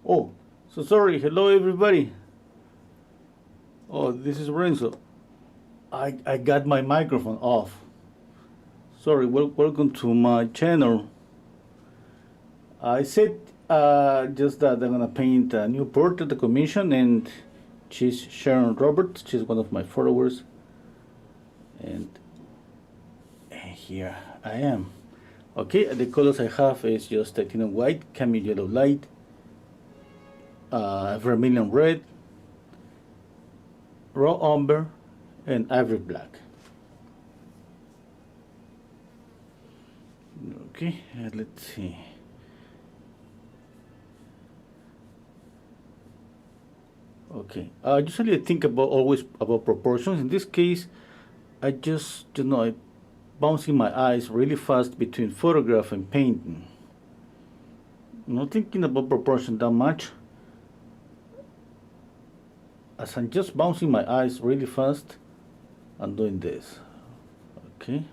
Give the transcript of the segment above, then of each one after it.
Oh, so sorry. Hello, everybody. Oh, this is Renzo. I got my microphone off. Sorry. Welcome to my channel. I said just that I'm gonna paint a new portrait of the commission, and she's Sharon Roberts. She's one of my followers, and here I am. Okay, the colors I have is just titanium white, camel yellow light, vermilion red, raw umber, and ivory black. Okay, let's see. Okay, usually I think always about proportions. In this case, I just, I bouncing my eyes really fast between photograph and painting. I'm not thinking about proportion that much. As I'm just bouncing my eyes really fast, I'm doing this. Okay.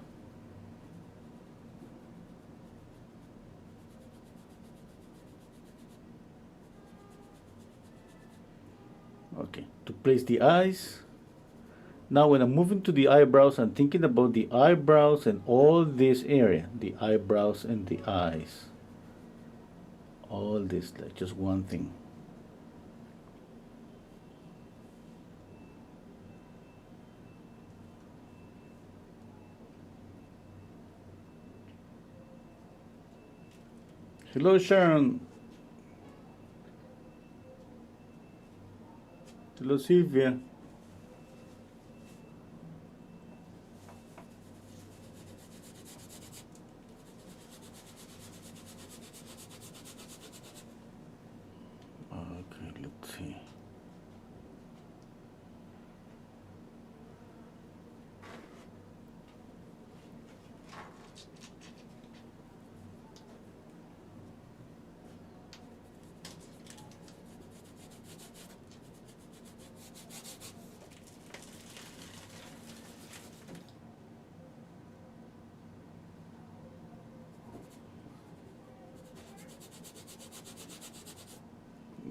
Okay, to place the eyes. Now when I'm moving to the eyebrows, I'm thinking about the eyebrows and all this area, the eyebrows and the eyes. All this, like just one thing. Hello, Sharon. Hello, Sylvia. Okay, let's see.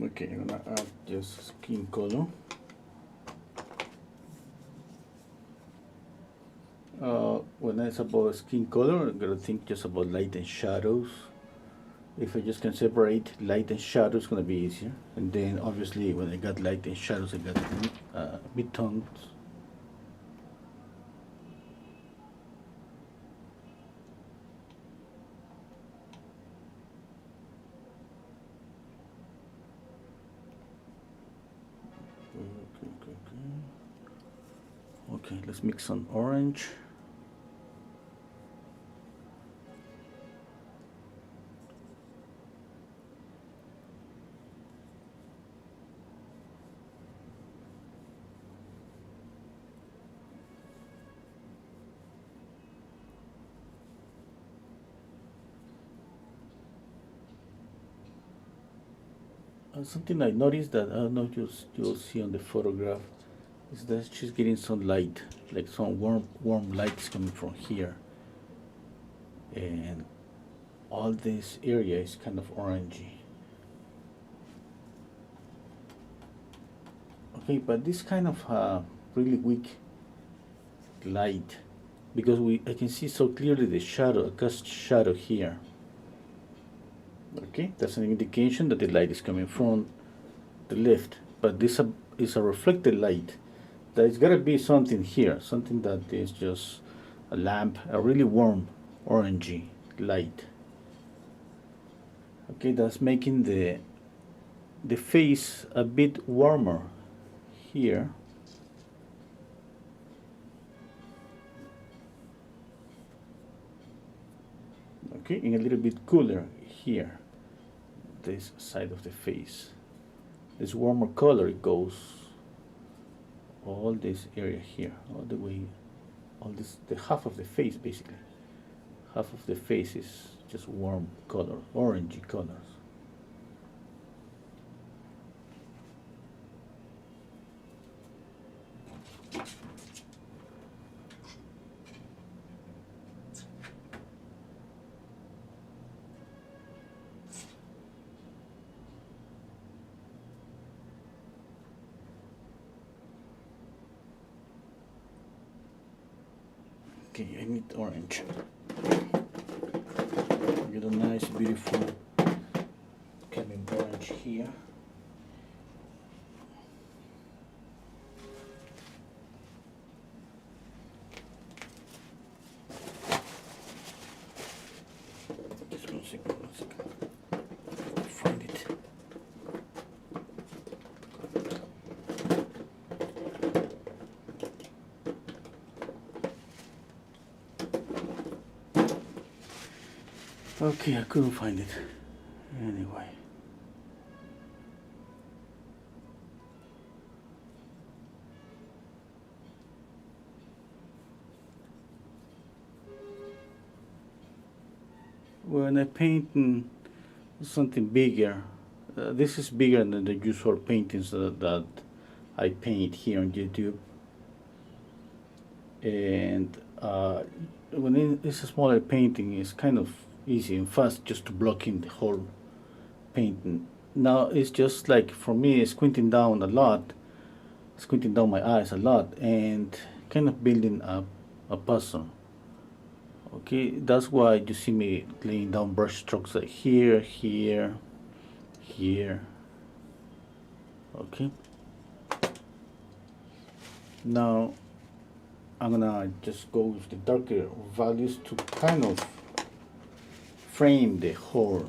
Okay, I'm gonna add just skin color. When it's about skin color, I'm gonna think just about light and shadows. If I just can separate light and shadows, it's gonna be easier. And then obviously when I got light and shadows, I got mid-tones. Okay, let's mix some orange. Something I noticed that I don't know if you'll see on the photograph is that she's getting some light, like some warm lights coming from here, and all this area is kind of orangey. Okay, but this kind of really weak light, because I can see so clearly the shadow, a cast shadow here. Okay, that's an indication that the light is coming from the left, but this is a reflected light. There's gotta be something here, something that is just a lamp, a really warm orangey light. Okay, that's making the face a bit warmer here. Okay, and a little bit cooler here, this side of the face. This warmer color, it goes all this area here, all the way, all this, the half of the face basically. Half of the face is just warm color, orangey colors. Okay, I need orange. Get a nice, beautiful cabin orange here. Just 1 second, 1 second. Find it. Okay, I couldn't find it. Anyway. When I paint something bigger, this is bigger than the usual paintings that I paint here on YouTube. And when it's a smaller painting, it's kind of easy and fast just to block in the whole painting. Now it's just like, for me, squinting down my eyes a lot, and kind of building up a puzzle. Okay, that's why you see me laying down brush strokes like here, here, here. Okay. Now I'm gonna just go with the darker values to kind of frame the whole,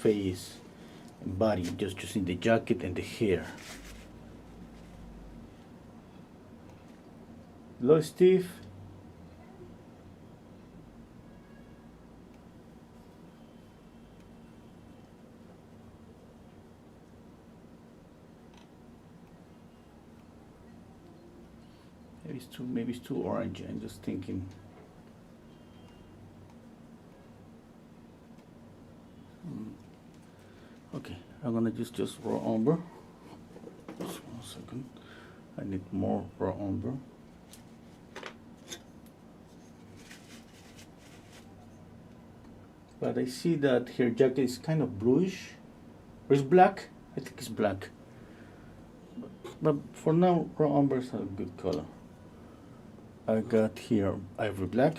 face and body, just using the jacket and the hair. Hello, Steve. Maybe it's too orange. I'm just thinking. Okay, I'm gonna just raw umber. Just 1 second. I need more raw umber. But I see that her jacket is kind of bluish. Or is black? I think it's black. But for now, raw umber is a good color. I got here ivory black.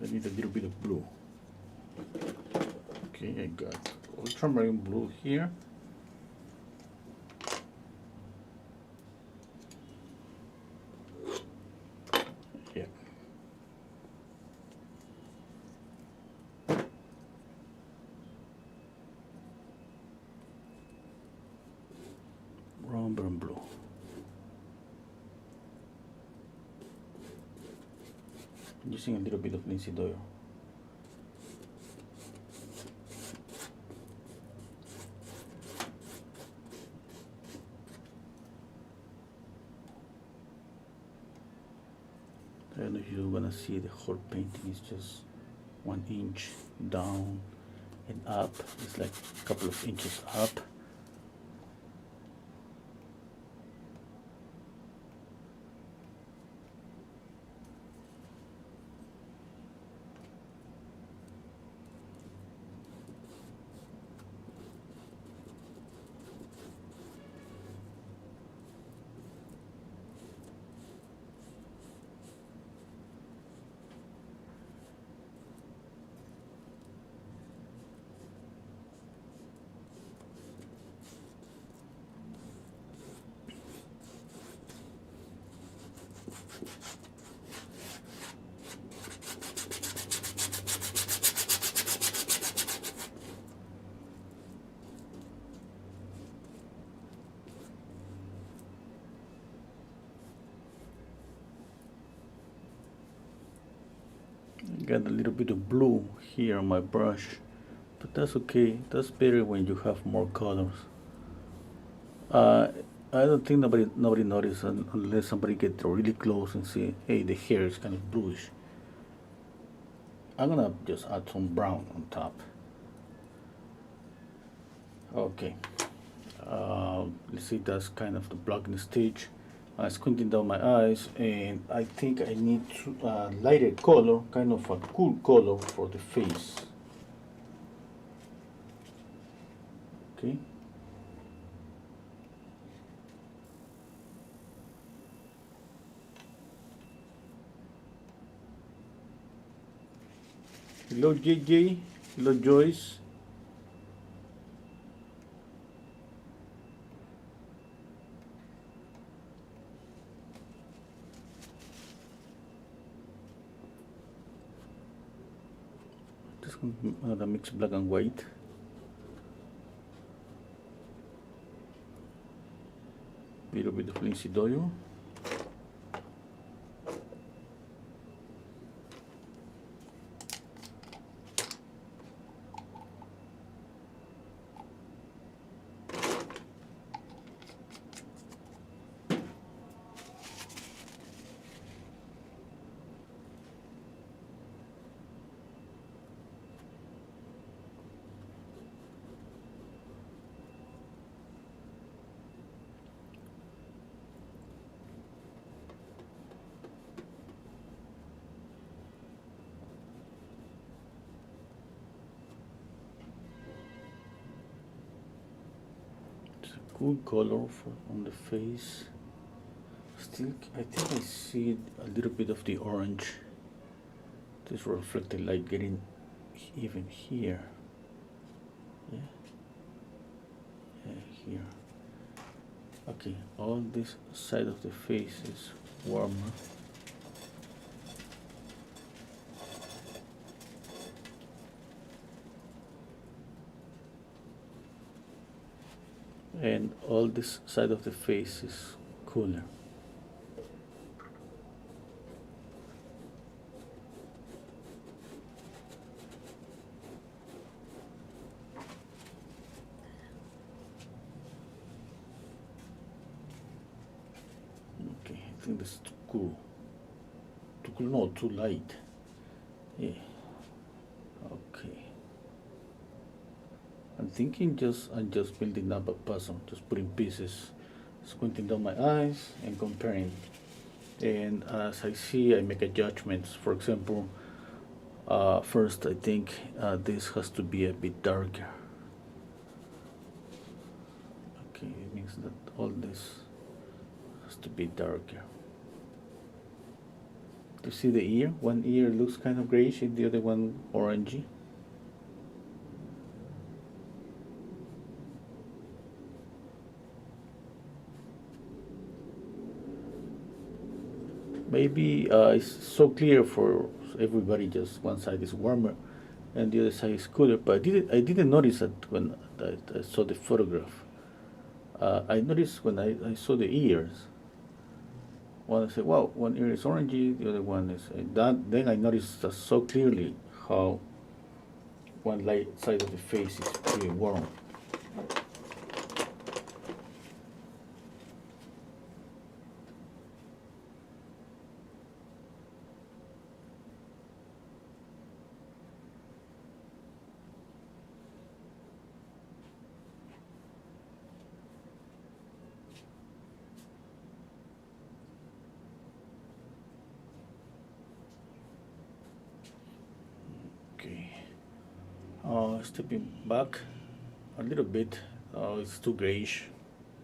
I need a little bit of blue. Okay, I got ultramarine blue here. Yeah. Umber and blue. Using a little bit of linseed oil. I don't know if you're gonna see the whole painting is just 1 inch down and up. It's like a couple of inches up. Got a little bit of blue here on my brush, but that's okay. That's better when you have more colors. I don't think nobody notices unless somebody gets really close and see, hey, the hair is kind of bluish. I'm gonna just add some brown on top. Okay. Let's see, that's kind of the blocking stage. I'm squinting down my eyes, and I think I need to lighter color, kind of a cool color for the face. Okay. Hello JJ, hello Joyce. Just gonna mix black and white. Little bit of linseed oil. Cool color on the face. Still, I think I see a little bit of the orange. This reflected light getting even here. Yeah. Yeah, here. Okay, all this side of the face is warmer. And all this side of the face is cooler. Okay, I think this is too cool. Too cool, no, too light. Yeah. Okay. I'm thinking I'm just building up a puzzle, just putting pieces, squinting down my eyes and comparing. And as I see, I make a judgments. For example, first I think this has to be a bit darker. Okay, it means that all this has to be darker. You see the ear? One ear looks kind of grayish and the other one orangey. Maybe it's so clear for everybody, just one side is warmer and the other side is cooler, but I didn't notice that when I saw the photograph. I noticed when I saw the ears. Well, I said, wow, one ear is orangey, the other one is that. Then I noticed so clearly how one side of the face is pretty warm. Stepping back a little bit, it's too grayish.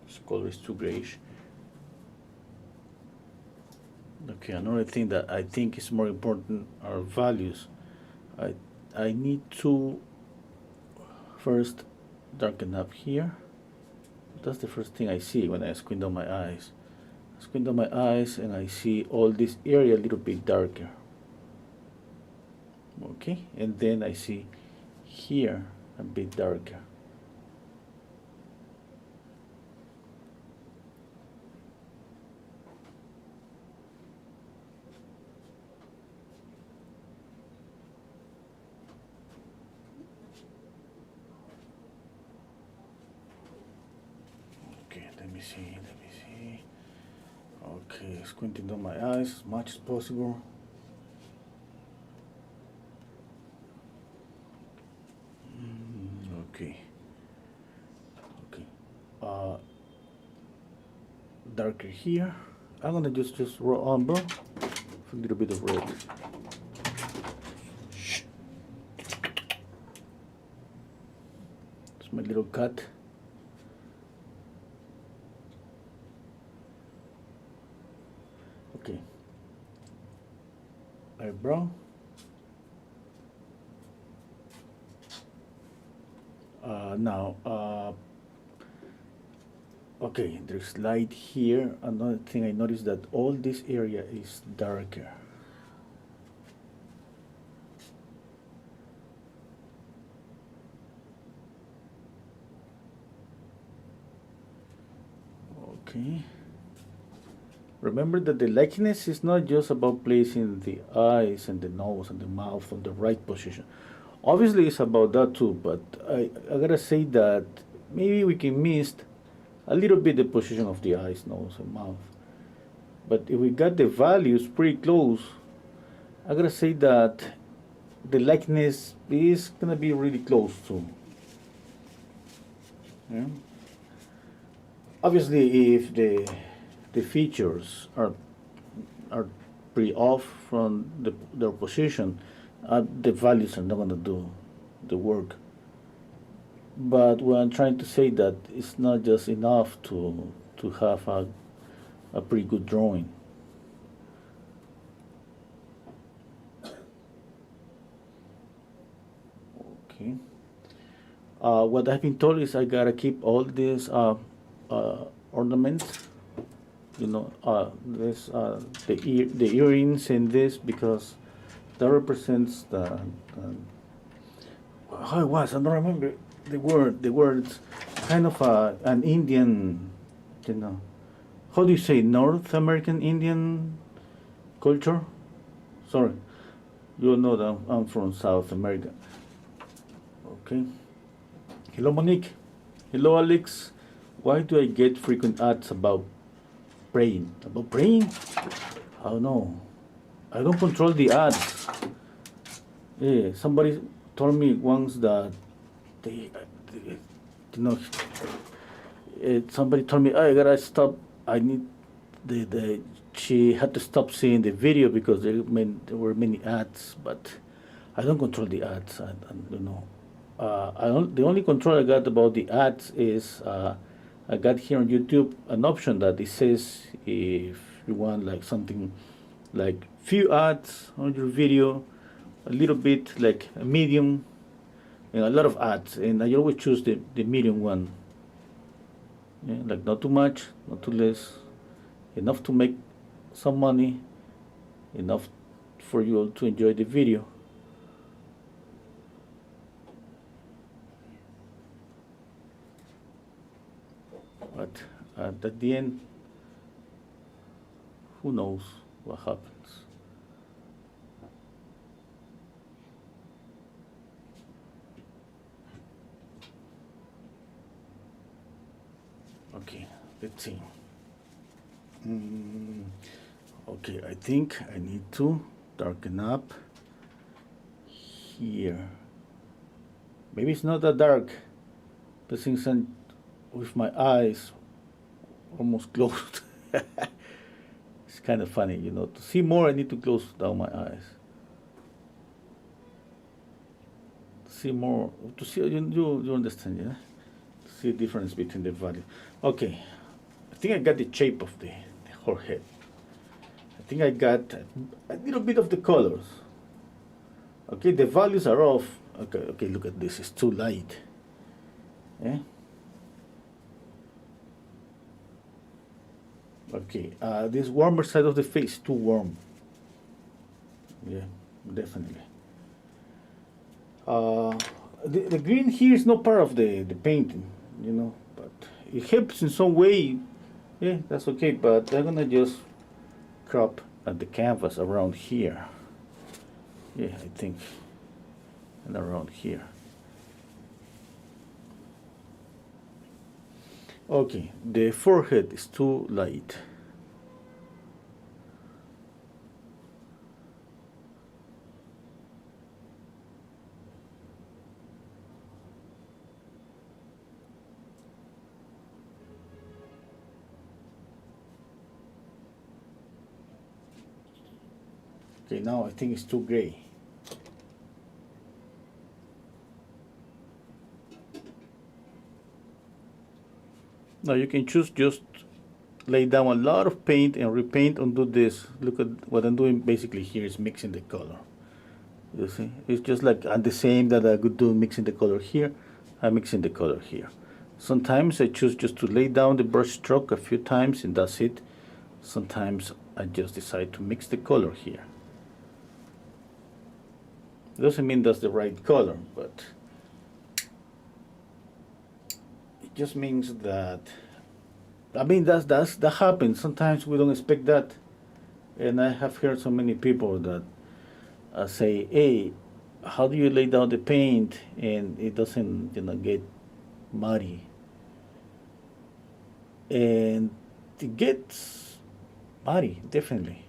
This color is too grayish. Okay, another thing that I think is more important are values. I need to first darken up here. That's the first thing I see when I squint down my eyes. I squint down my eyes and I see all this area a little bit darker. Okay, and then I see here a bit darker. Okay, let me see. Okay, squinting down my eyes as much as possible. Okay. Darker here. I'm gonna just raw umber with a little bit of red. It's my little cat eyebrow. Now, okay, there's light here. Another thing I noticed that all this area is darker. Okay. Remember that the likeness is not just about placing the eyes and the nose and the mouth on the right position. Obviously, it's about that too, but I gotta say that maybe we can miss a little bit the position of the eyes, nose, and mouth. But if we got the values pretty close, I gotta say that the likeness is gonna be really close too. Yeah? Obviously, if the features are pretty off from their position, the values are not going to do the work. But what I'm trying to say that it's not just enough to have a pretty good drawing. Okay. What I've been told is I gotta keep all these ornaments, you know, the earrings in this, because that represents the how it was. I don't remember the word. The word's kind of an Indian, you know, how do you say, North American Indian culture? Sorry, you know that I'm from South America. Okay. Hello, Monique. Hello, Alex. Why do I get frequent ads about praying? About praying? I don't know. I don't control the ads. Yeah, somebody told me once that they you know, somebody told me, I gotta stop. I need she had to stop seeing the video because there were many ads, but I don't control the ads. I you know, the only control I got about the ads is I got here on YouTube an option that it says if you want like something like few ads on your video, a little bit like a medium, and a lot of ads, and I always choose the medium one. Yeah, like not too much, not too less, enough to make some money, enough for you all to enjoy the video. But at the end, who knows what happens. Okay, let's see. Okay, I think I need to darken up here. Maybe it's not that dark. The things with my eyes almost closed. It's kind of funny, you know. To see more, I need to close down my eyes. To see more, to see, you understand, yeah? To see the difference between the value. Okay, I think I got the shape of the whole head. I think I got a little bit of the colors. Okay, the values are off. Okay, look at this, it's too light. Yeah? Okay, this warmer side of the face too warm. Yeah, definitely. The green here is not part of the painting, you know, but it helps in some way. Yeah, that's okay, but I'm gonna just crop at the canvas around here. Yeah, I think, and around here. Okay, the forehead is too light. Okay, now I think it's too gray. Now you can choose just lay down a lot of paint and repaint undo this. Look at what I'm doing basically here is mixing the color. You see, it's just like the same that I could do mixing the color here. I'm mixing the color here. Sometimes I choose just to lay down the brush stroke a few times and that's it. Sometimes I just decide to mix the color here. It doesn't mean that's the right color, but it just means that, I mean, that happens. Sometimes we don't expect that. And I have heard so many people that say, hey, how do you lay down the paint and it doesn't, get muddy? And it gets muddy, definitely.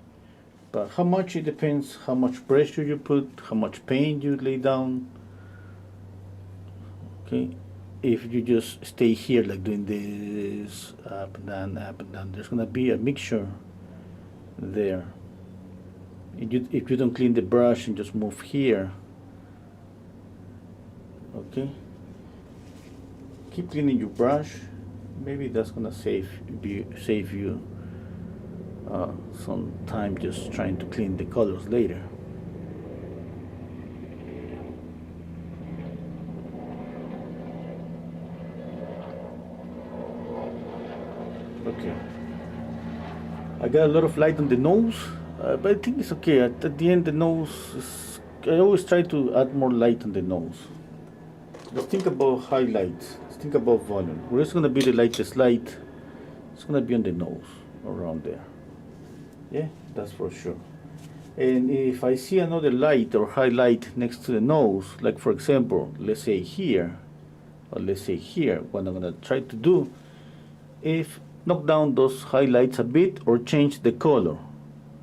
But how much, it depends how much pressure you put, how much paint you lay down. Okay, if you just stay here like doing this, up and down, there's gonna be a mixture there. If you don't clean the brush and just move here, okay, keep cleaning your brush. Maybe that's gonna save you some time just trying to clean the colors later. Okay, I got a lot of light on the nose, but I think it's okay. At the end, the nose is, I always try to add more light on the nose. Let's think about highlights. Let's think about volume. Where it's gonna be the lightest light? It's gonna be on the nose, around there. Yeah, that's for sure. And if I see another light or highlight next to the nose, like for example, let's say here, or let's say here, what I'm gonna try to do is knock down those highlights a bit or change the color.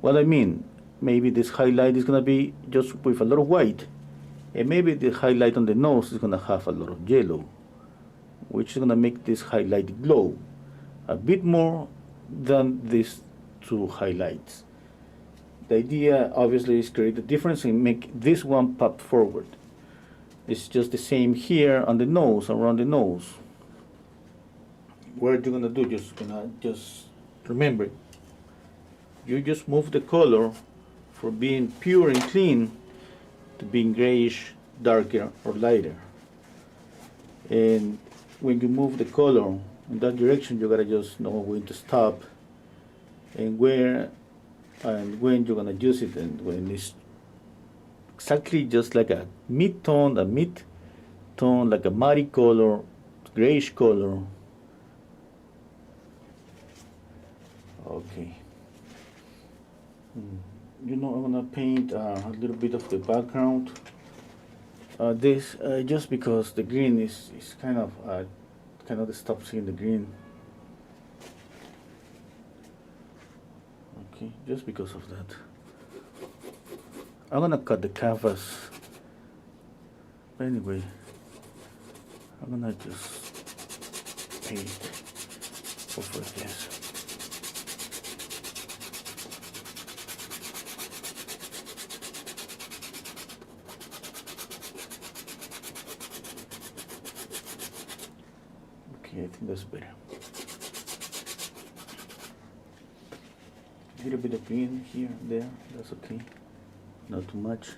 What I mean, maybe this highlight is gonna be just with a lot of white, and maybe the highlight on the nose is gonna have a lot of yellow, which is gonna make this highlight glow a bit more than these two highlights. The idea obviously is create a difference and make this one pop forward. It's just the same here on the nose, around the nose. What you're gonna do, just remember, you just move the color from being pure and clean to being grayish, darker or lighter. And when you move the color in that direction, you gotta just know when to stop and where and when you're gonna use it, and when it's exactly just like a mid-tone, like a muddy color, grayish color. Okay. I'm gonna paint a little bit of the background. This just because the green is kind of cannot stop seeing the green. Okay, just because of that. I'm gonna cut the canvas. But anyway, I'm gonna just paint over this. Okay, I think that's better. A little bit of green here, there, that's okay. Not too much.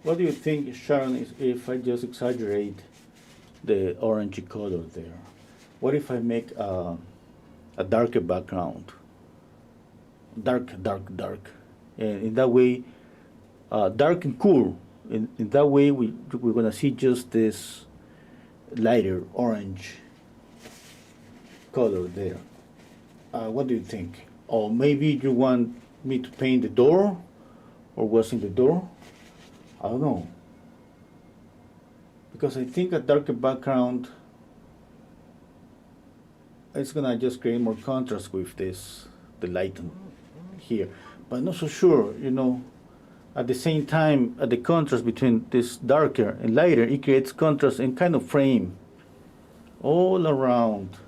What do you think, Sharon, if I just exaggerate the orangey color there? What if I make a darker background? Dark. And in that way, dark and cool. In that way, we're going to see just this lighter orange color there. What do you think? Or maybe you want me to paint the door? Or what's in the door? I don't know, because I think a darker background is gonna just create more contrast with this, the light here, but not so sure, you know. At the same time, the contrast between this darker and lighter, it creates contrast and kind of frame all around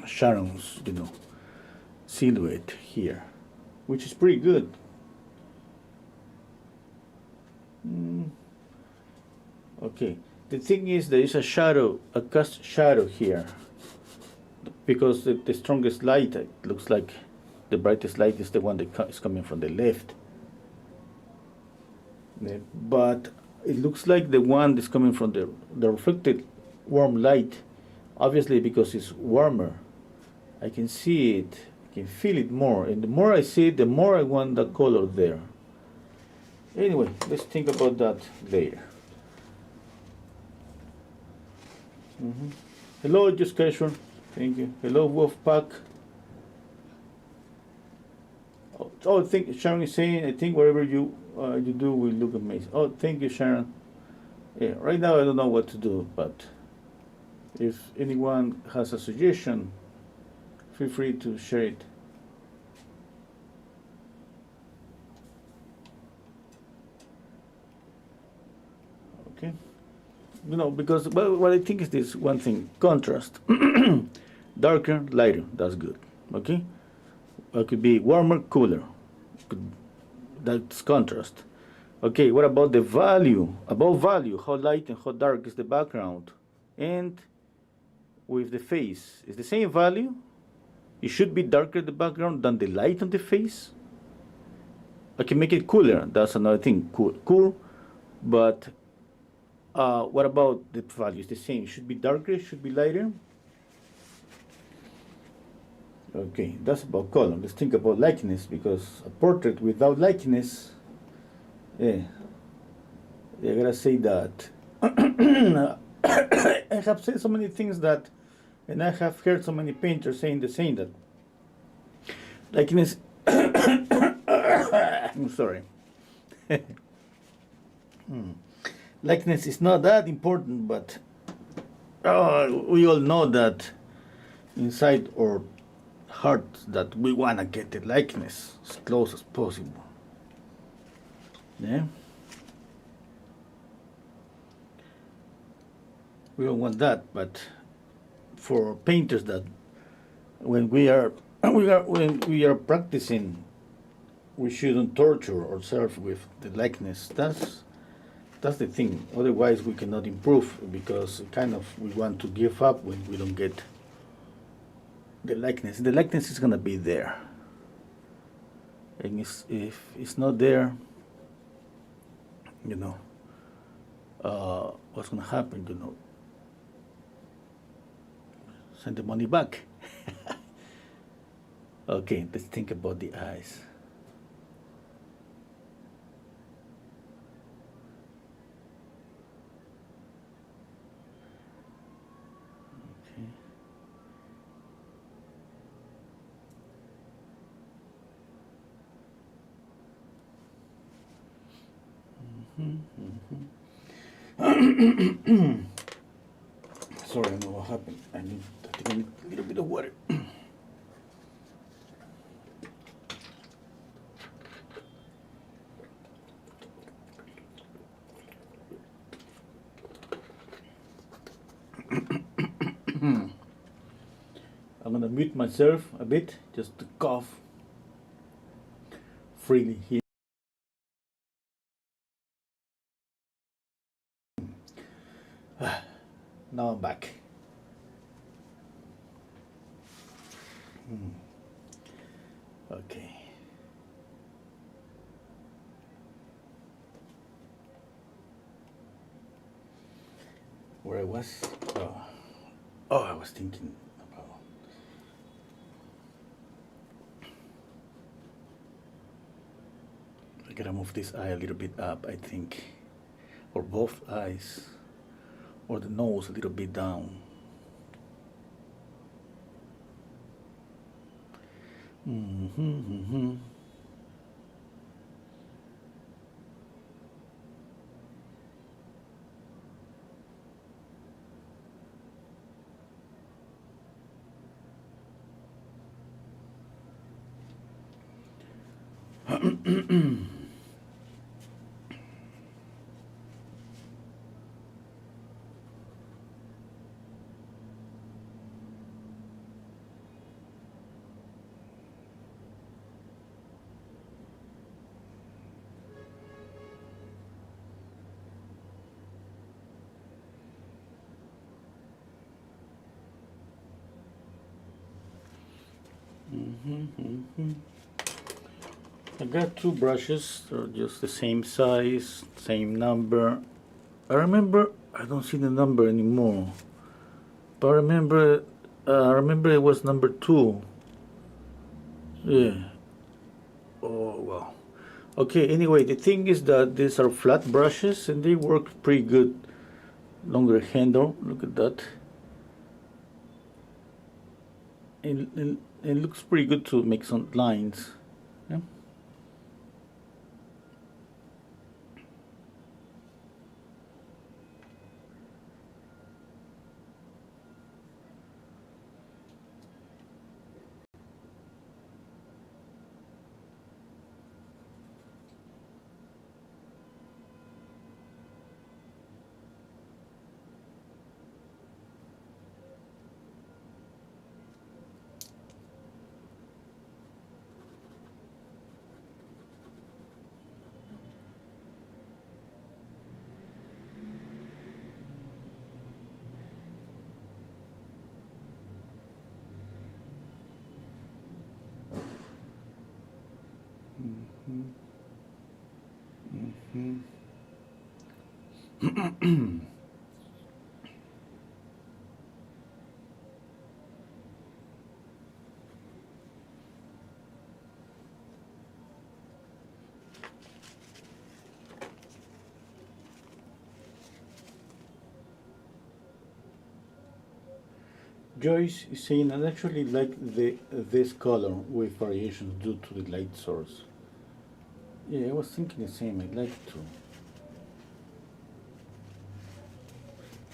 Sharon's, you know, silhouette here, which is pretty good. Okay, the thing is there is a shadow, a cast shadow here, because the strongest light, it looks like the brightest light is the one that is coming from the left. But it looks like the one that's coming from the reflected warm light, obviously because it's warmer. I can see it, I can feel it more, and the more I see it, the more I want the color there. Anyway, let's think about that later. Hello, Juscation. Thank you. Hello, Wolfpack. Oh, I think Sharon is saying, I think whatever you do will look amazing. Oh, thank you, Sharon. Yeah, right now I don't know what to do, but if anyone has a suggestion, feel free to share it. Okay. You know, because what I think is this one thing: contrast. Darker, lighter. That's good. Okay. It could be warmer, cooler. That's contrast. Okay, what about the value? About value, how light and how dark is the background? And with the face, is the same value? It should be darker the background than the light on the face. I can make it cooler. That's another thing. Cool. But what about the value? It's the same. It should be darker. Should be lighter. Okay, that's about color. Let's think about likeness, because a portrait without likeness, yeah, I gotta say that I have said so many things that, and I have heard so many painters saying the same, that likeness. I'm sorry. Likeness is not that important, but we all know that inside our heart that we want to get the likeness as close as possible. Yeah, we all want that, but for painters, that when we are practicing, we shouldn't torture ourselves with the likeness. That's the thing. Otherwise, we cannot improve, because kind of we want to give up when we don't get the likeness. The likeness is gonna be there, and if it's not there, you know, what's gonna happen? You know, send the money back. Okay, let's think about the eyes. Sorry, I don't know what happened. I need a little bit of water. I'm gonna mute myself a bit just to cough freely here. Now I'm back. Okay. Where I was? Oh, I was thinking about. I gotta move this eye a little bit up, I think, or both eyes, or the nose a little bit down. I got two brushes, they're just the same size, same number. I don't see the number anymore, but I remember it was number 2. Yeah. Oh, well. Okay, anyway, the thing is that these are flat brushes and they work pretty good. Longer handle, look at that. And it looks pretty good to make some lines. Yeah. Joyce is saying I actually like this color with variations due to the light source. Yeah, I was thinking the same. I'd like to.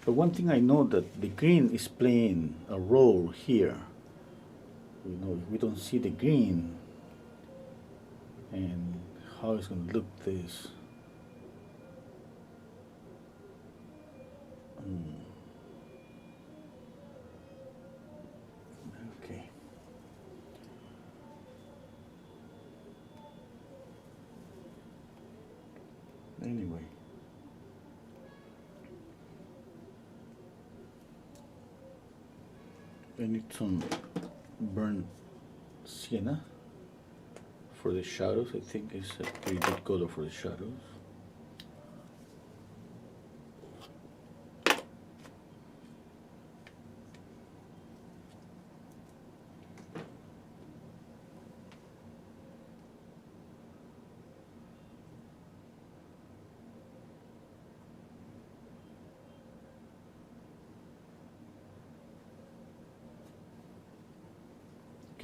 But one thing I know that the green is playing a role here. You know, if we don't see the green and how it's going to look this. Okay. Anyway. I need some burnt sienna for the shadows. I think it's a pretty good color for the shadows.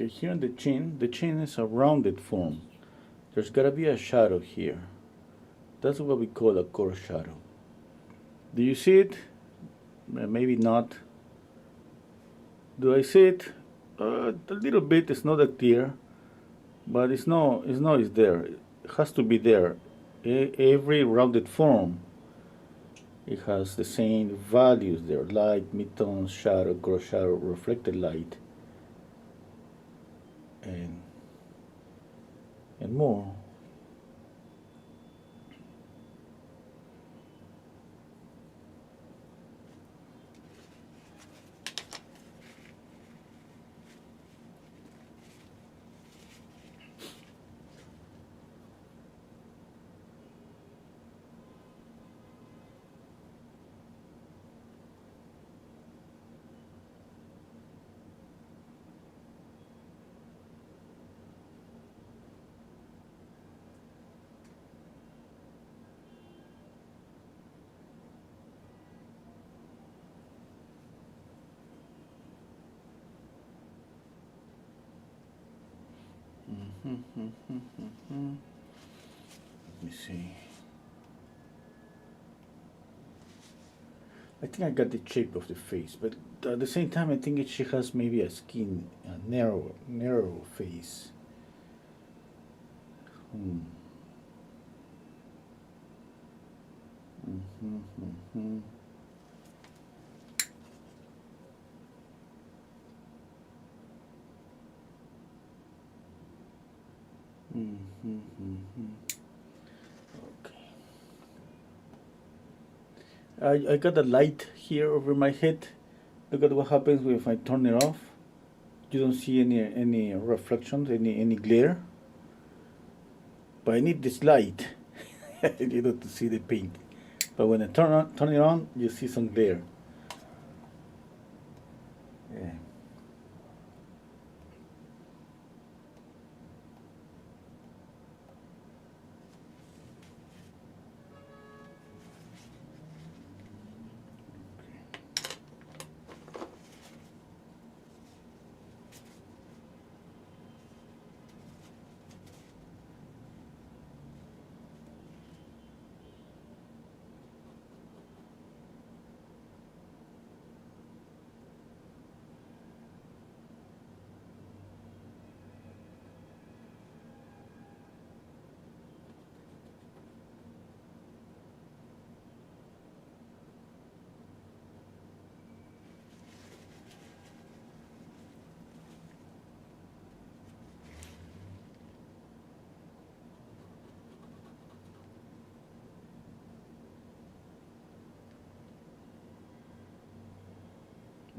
Okay, here on the chin is a rounded form. There's gotta be a shadow here. That's what we call a core shadow. Do you see it? Maybe not. Do I see it? A little bit. It's not that clear, but it's there. It has to be there. Every rounded form, it has the same values there: light, midtones, shadow, core shadow, reflected light, and more. Let me see. I think I got the shape of the face, but at the same time, I think she has maybe a narrow face. I got a light here over my head. Look at what happens if I turn it off. You don't see any reflections, any glare. But I need this light, to see the paint. But when I turn it on, you see some glare. Yeah.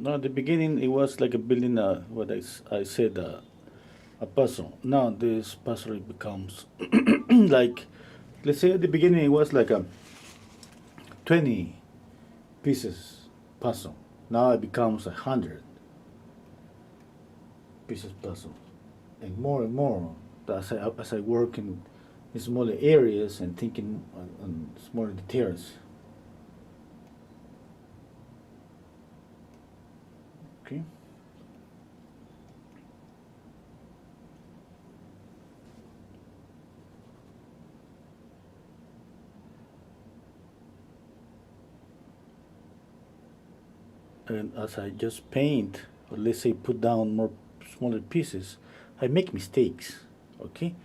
No, at the beginning it was like a building, what I said, a puzzle. Now this puzzle becomes like, let's say at the beginning it was like a 20 pieces puzzle. Now it becomes 100 pieces puzzle, and more as I work in smaller areas and thinking on smaller details. Okay. And as I just paint, or let's say put down more smaller pieces, I make mistakes. Okay,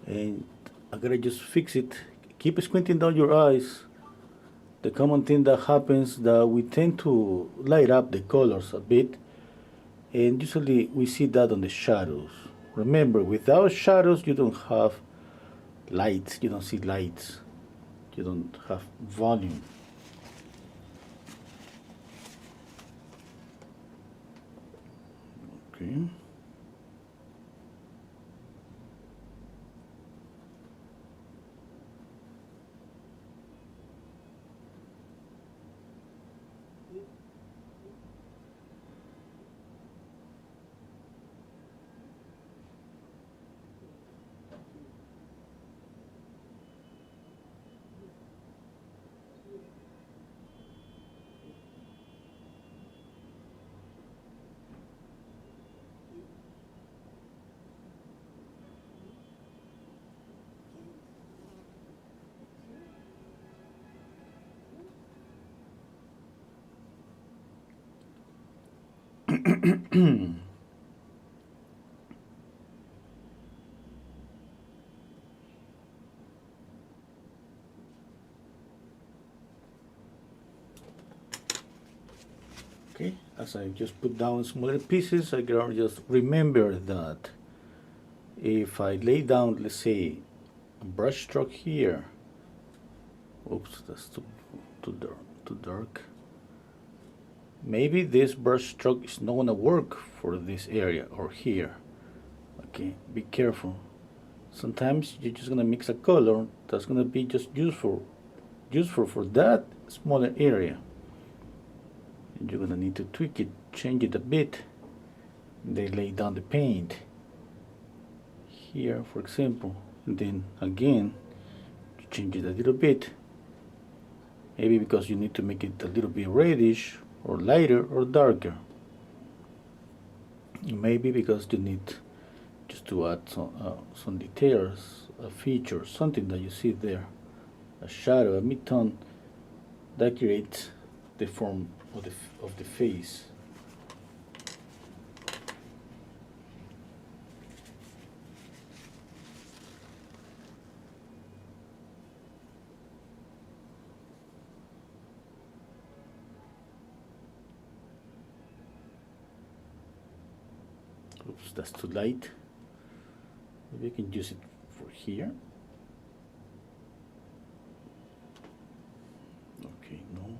and I gotta just fix it. Keep squinting down your eyes. The common thing that happens that we tend to light up the colors a bit, and usually we see that on the shadows. Remember, without shadows, you don't have lights. You don't see lights. You don't have volume. Okay. Okay, as I just put down smaller pieces, I can just remember that if I lay down, let's say, a brush stroke here, oops, that's too dark. Maybe this brush stroke is not gonna work for this area or here. Okay, be careful. Sometimes you're just gonna mix a color that's gonna be just useful for that smaller area. And you're gonna need to tweak it, change it a bit. Then lay down the paint here, for example, and then again change it a little bit. Maybe because you need to make it a little bit reddish or lighter or darker. Maybe because you need just to add some details, a feature, something that you see there, a shadow, a mid-tone that creates the form of the face. Oops, that's too light. Maybe I can use it for here. Okay, no.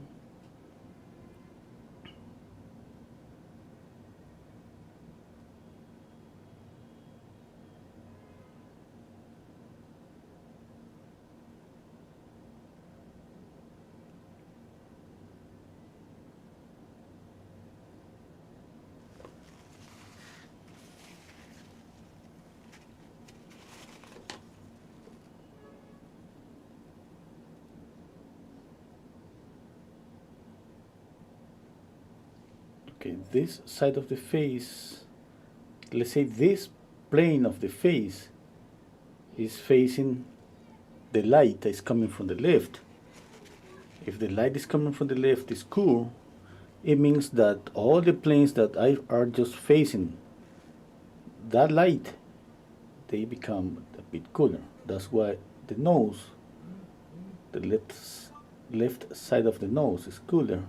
Okay, this side of the face, let's say this plane of the face is facing the light that is coming from the left. If the light is coming from the left is cool, it means that all the planes that are just facing that light, they become a bit cooler. That's why the nose, the left side of the nose is cooler.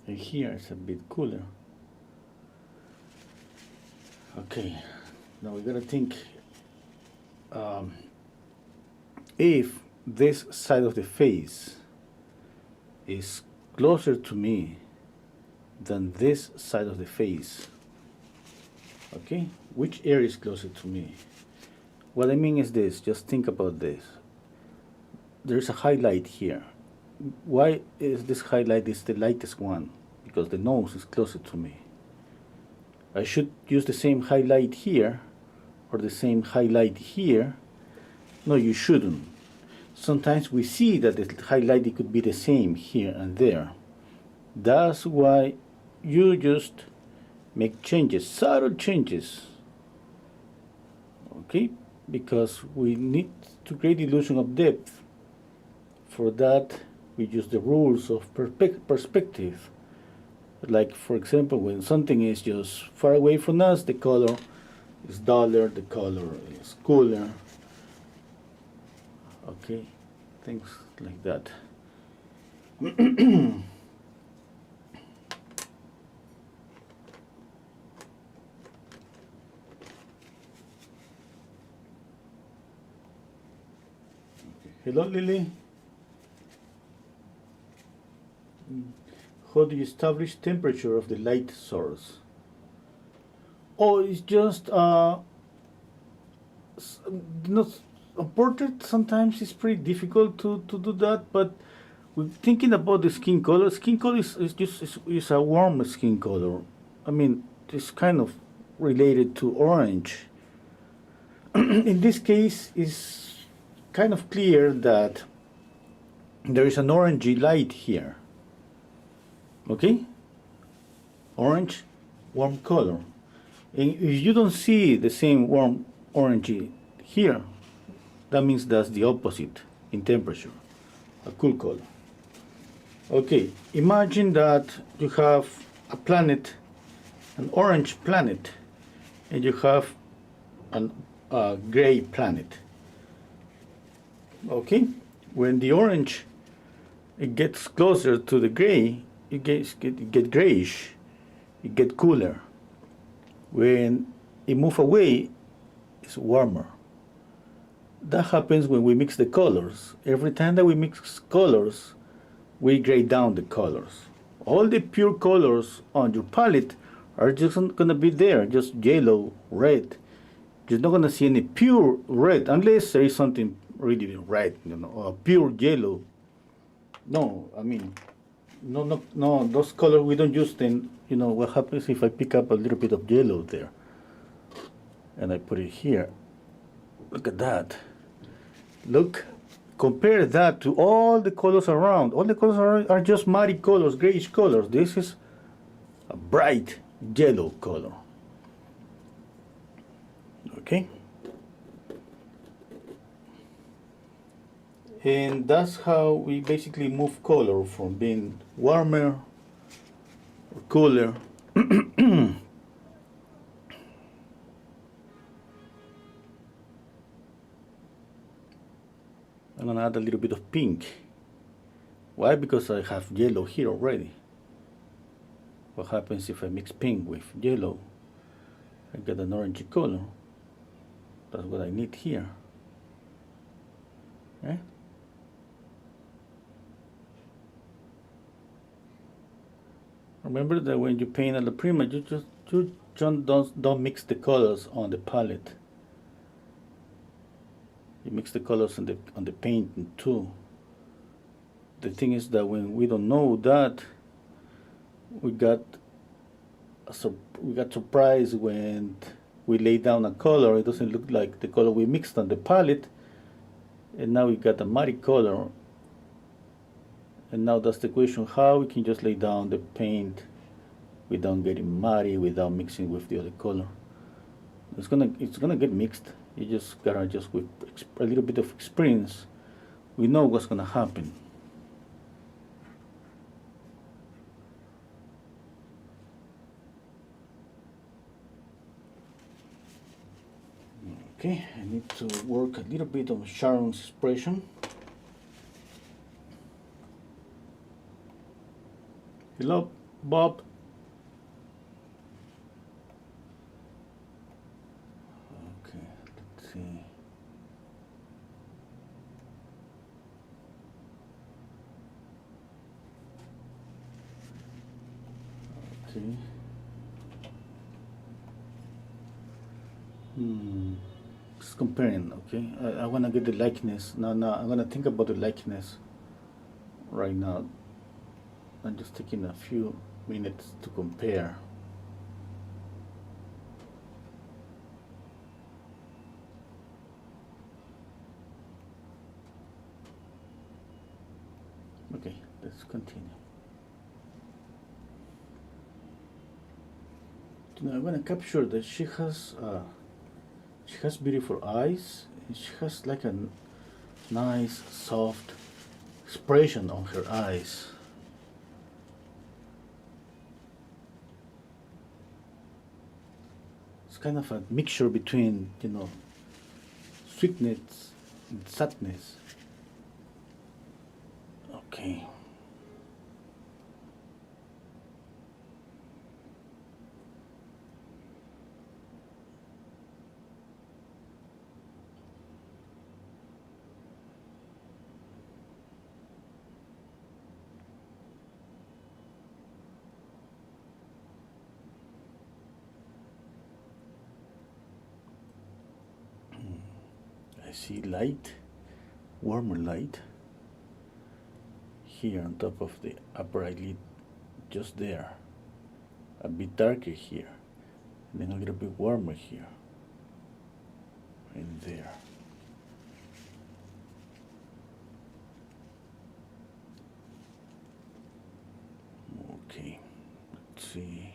And here it's a bit cooler. Okay, now we gotta think if this side of the face is closer to me than this side of the face. Okay, which area is closer to me? What I mean is this, just think about this. There's a highlight here. Why is this highlight is the lightest one? Because the nose is closer to me. I should use the same highlight here or the same highlight here. No, you shouldn't. Sometimes we see that the highlight it could be the same here and there. That's why you just make changes, subtle changes. Okay? Because we need to create illusion of depth. For that, we use the rules of perspective. Like, for example, when something is just far away from us, the color is duller, the color is cooler. Okay, things like that. Hello, Lily. How do you establish temperature of the light source? Oh, it's just not a portrait. Sometimes it's pretty difficult to do that, but we're thinking about the skin color. Skin color is a warm skin color. I mean, it's kind of related to orange. In this case, it's kind of clear that there is an orangey light here. Okay? Orange, warm color. And if you don't see the same warm orangey here, that means that's the opposite in temperature, a cool color. Okay, imagine that you have a planet, an orange planet, and you have a gray planet. Okay, when the orange it gets closer to the gray, it get grayish, it get cooler. When it move away, it's warmer. That happens when we mix the colors. Every time that we mix colors, we gray down the colors. All the pure colors on your palette are just not gonna be there, just yellow, red. You're not gonna see any pure red unless there is something really red, or pure yellow. No, I mean, no, those colors we don't use them. What happens if I pick up a little bit of yellow there and I put it here? Look at that. Look, compare that to all the colors around. All the colors are just muddy colors, grayish colors. This is a bright yellow color. Okay? And that's how we basically move color from being warmer or cooler. I'm gonna add a little bit of pink. Why? Because I have yellow here already. What happens if I mix pink with yellow? I get an orangey color. That's what I need here. Okay? Remember that when you paint Alla Prima, you don't mix the colors on the palette. You mix the colors on the painting too. The thing is that when we don't know that, we got surprised when we lay down a color. It doesn't look like the color we mixed on the palette, and now we got a muddy color. And now that's the question: how we can just lay down the paint without getting muddy, without mixing with the other color? It's gonna get mixed. You just gotta, just with a little bit of experience, we know what's gonna happen. Okay, I need to work a little bit on Sharon's expression. Hello, Bob. Okay, let's see. Okay. Just comparing, okay? I want to get the likeness. No, I'm going to think about the likeness right now. I'm just taking a few minutes to compare. Okay, let's continue. Now I'm going to capture that she has beautiful eyes. And she has like a nice, soft expression on her eyes. It's kind of a mixture between, sweetness and sadness. Okay. I see light, warmer light here on top of the upper eyelid, just there. A bit darker here, and then a little bit warmer here, and there. Okay, let's see.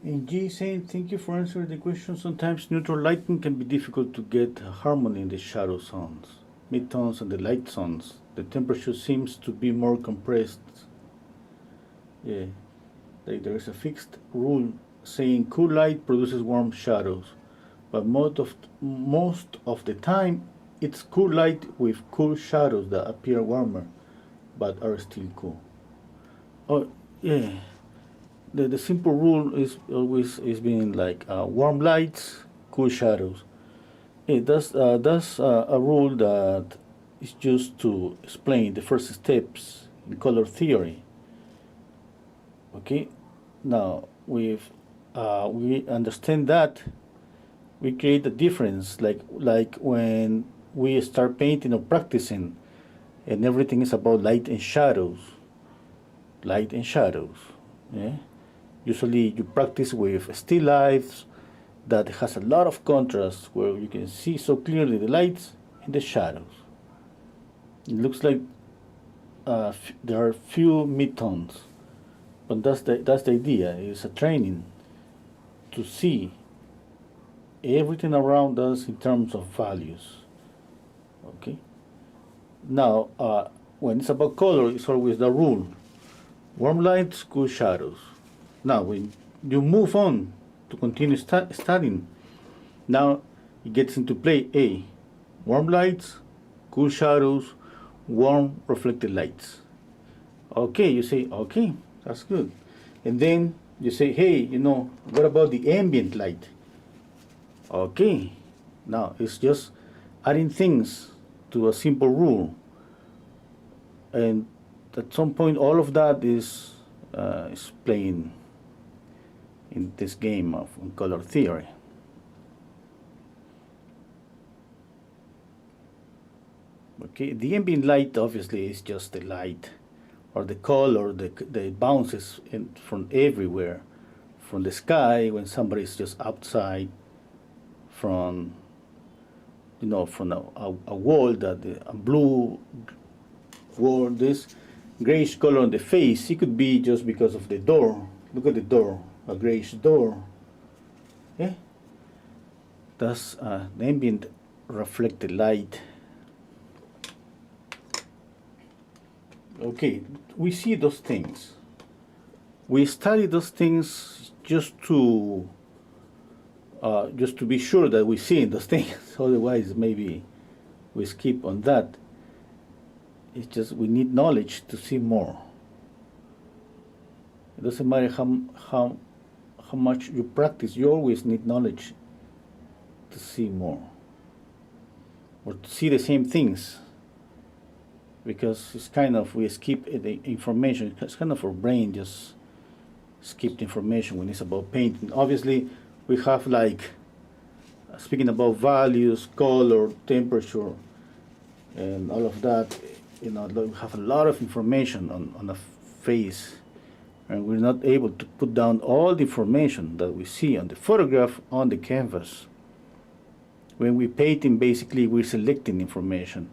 And G saying, thank you for answering the question. Sometimes neutral lighting can be difficult to get harmony in the shadow zones, midtones, and the light zones. The temperature seems to be more compressed. Yeah, like there is a fixed rule saying cool light produces warm shadows, but most of the time it's cool light with cool shadows that appear warmer, but are still cool. Oh yeah. The simple rule is always being like warm lights, cool shadows. That's a rule that is used to explain the first steps in color theory. Okay, now we understand that we create a difference, like when we start painting or practicing, and everything is about light and shadows. Light and shadows. Yeah. Usually you practice with still lifes that has a lot of contrast, where you can see so clearly the lights and the shadows. It looks like there are few midtones, but that's the idea. It's a training to see everything around us in terms of values. Okay. Now, when it's about color, it's always the rule: warm lights, cool shadows. Now, when you move on to continue studying, now it gets into play. A, warm lights, cool shadows, warm reflected lights. Okay, you say, okay, that's good. And then you say, hey, what about the ambient light? Okay, now it's just adding things to a simple rule. And at some point, all of that is playing in this game of color theory. Okay, the ambient light obviously is just the light or the color that bounces from everywhere, from the sky when somebody's just outside, from from a wall, a blue wall, this grayish color on the face. It could be just because of the door. Look at the door, a grayish door. Yeah, that's the ambient reflected light. Okay, we see those things. We study those things just to be sure that we see those things. Otherwise, maybe we skip on that. It's just we need knowledge to see more. It doesn't matter how much you practice. You always need knowledge to see more, or to see the same things. Because it's kind of, we skip the information. It's kind of our brain just skipped information when it's about painting. Obviously, we have, like, speaking about values, color, temperature, and all of that. We have a lot of information on a face, and we're not able to put down all the information that we see on the photograph on the canvas. When we painting, basically, we're selecting information.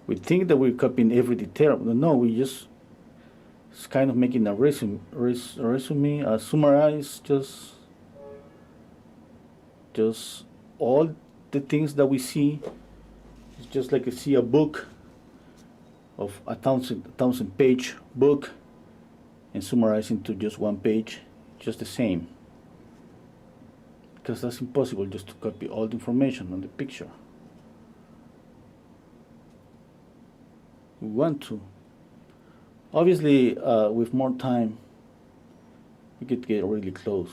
We think that we're copying every detail. No, we just, it's kind of making a resume, summarize just all the things that we see. It's just like you see a book of a thousand page book and summarize into just one page, just the same. Because that's impossible just to copy all the information on the picture. We want to. Obviously, with more time, we could get really close.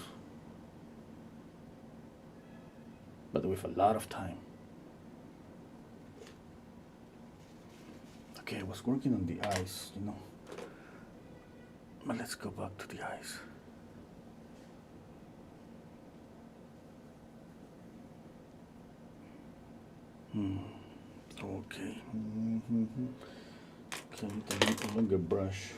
But with a lot of time. Okay, I was working on the eyes, But let's go back to the eyes. Okay. Okay, I need a longer brush.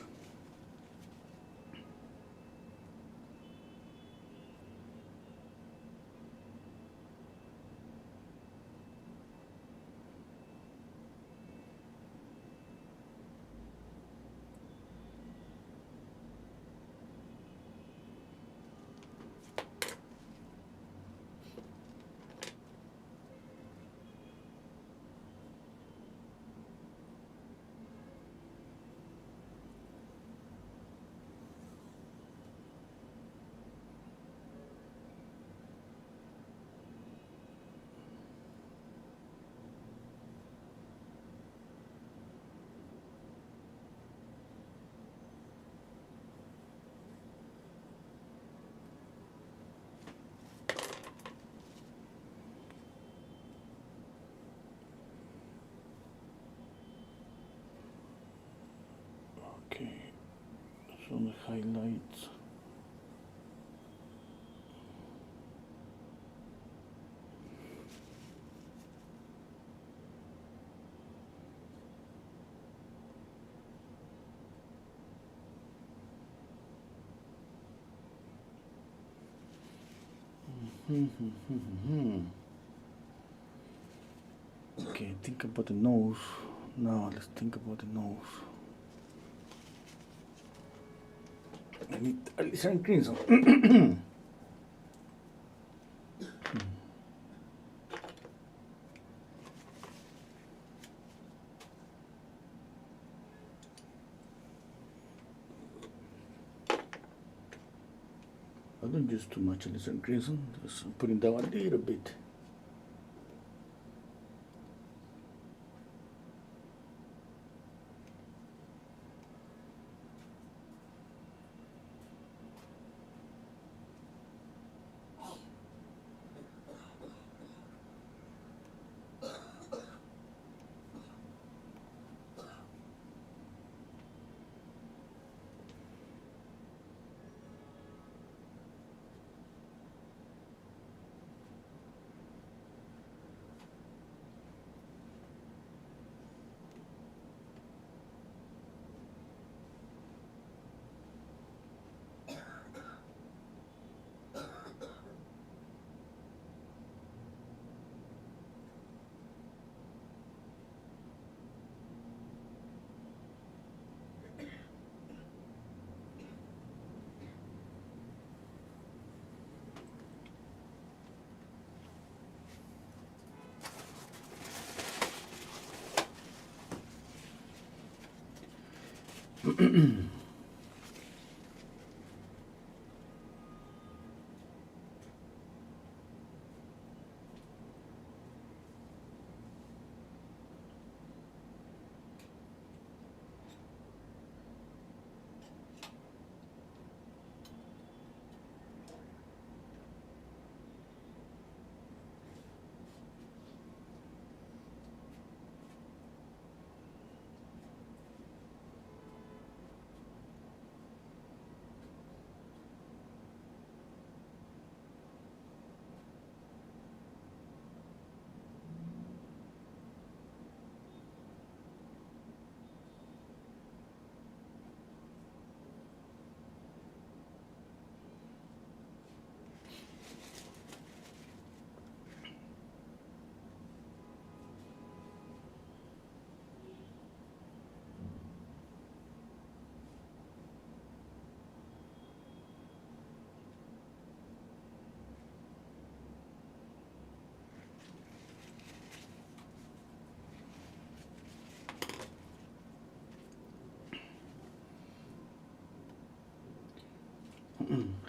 on the highlights. Okay, think about the nose. Now let's think about the nose. I need some crimson. I don't use too much alizarin crimson, just putting down a little bit.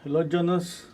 Hello, Jonas.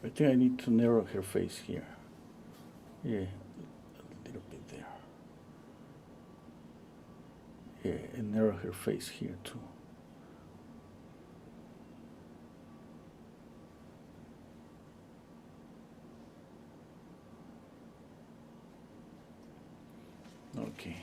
I think I need to narrow her face here. Yeah, a little bit there. Yeah, and narrow her face here too. Okay.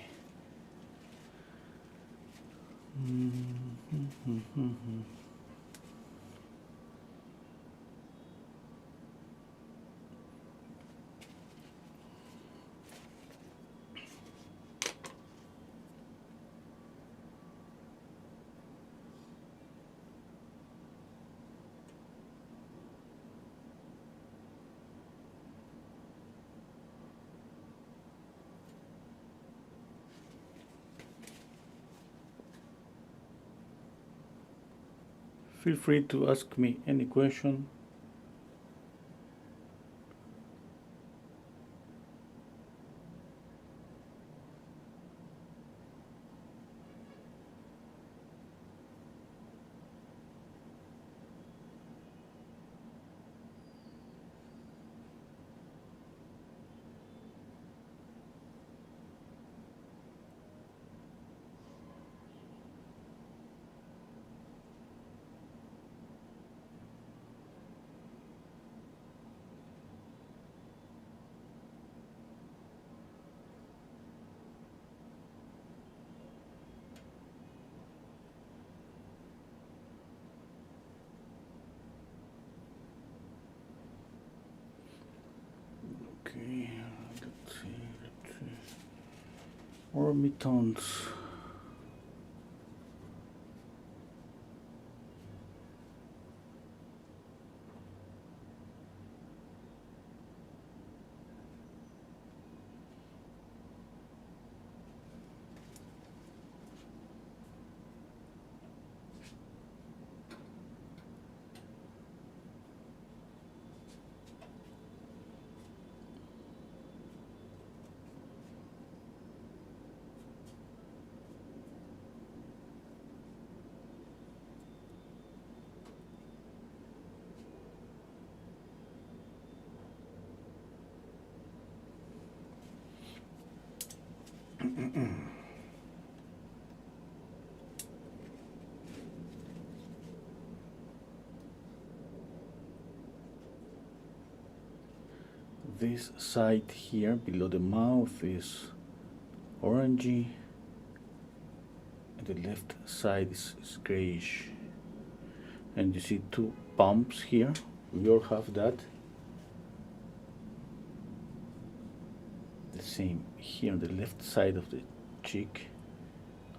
Feel free to ask me any question. Okay, let's see. Orbitons. This side here below the mouth is orangey, and the left side is grayish. And you see two bumps here. We all have that. The same here on the left side of the cheek.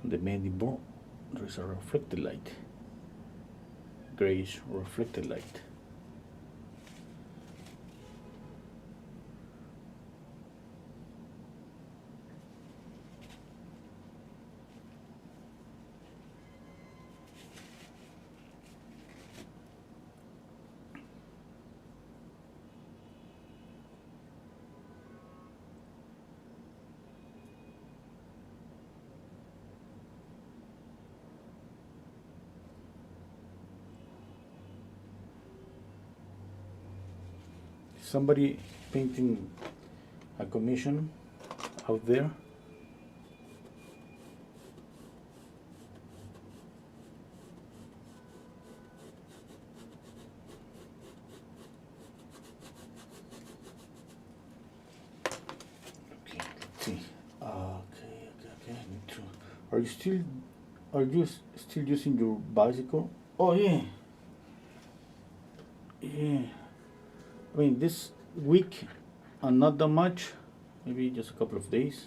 On the mandible, there is a reflected light, grayish reflected light. Somebody painting a commission out there. Okay, let's see. Okay. I need to. Are you still using your bicycle? Oh yeah. Yeah. I mean, this week, and not that much, maybe just a couple of days.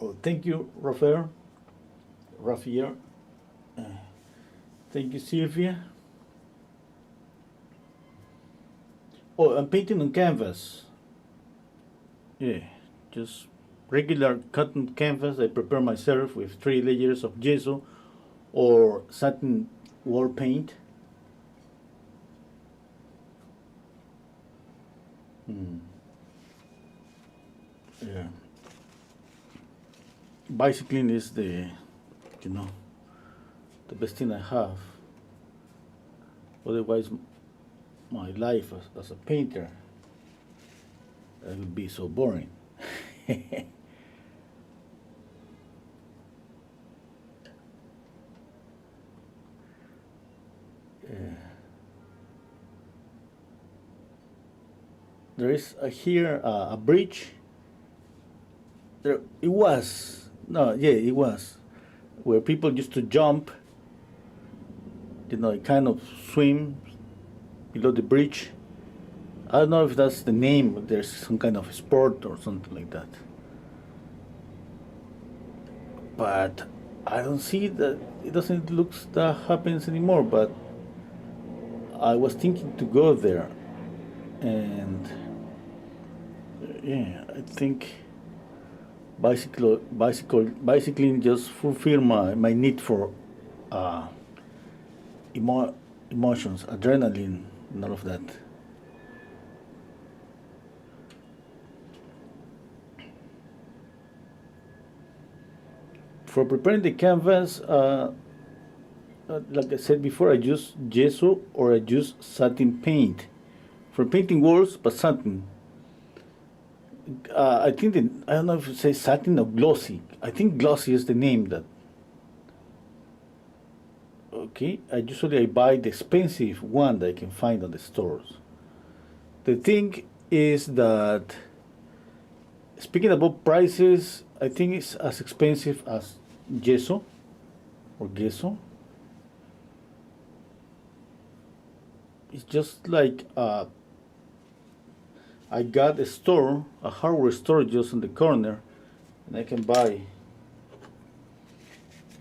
Oh, thank you, Raphael. Thank you, Sylvia. Oh, I'm painting on canvas. Yeah, just regular cotton canvas. I prepare myself with 3 layers of gesso or satin wall paint. Yeah. Bicycling is the best thing I have. Otherwise, my life as a painter would be so boring. There is here a bridge. It was where people used to jump. Kind of swim below the bridge. I don't know if that's the name, but there's some kind of sport or something like that. But I don't see that. It doesn't look that happens anymore. But I was thinking to go there, and yeah, I think bicycling just fulfill my need for uh, emo- emotions, adrenaline, and all of that. For preparing the canvas, like I said before, I use gesso or I use satin paint. For painting walls, but satin. I think that, I don't know if you say satin or glossy. I think glossy is the name that. Okay, I buy the expensive one that I can find on the stores. The thing is that, speaking about prices, I think it's as expensive as gesso or gesso. It's just like I got a store, a hardware store just on the corner, and I can buy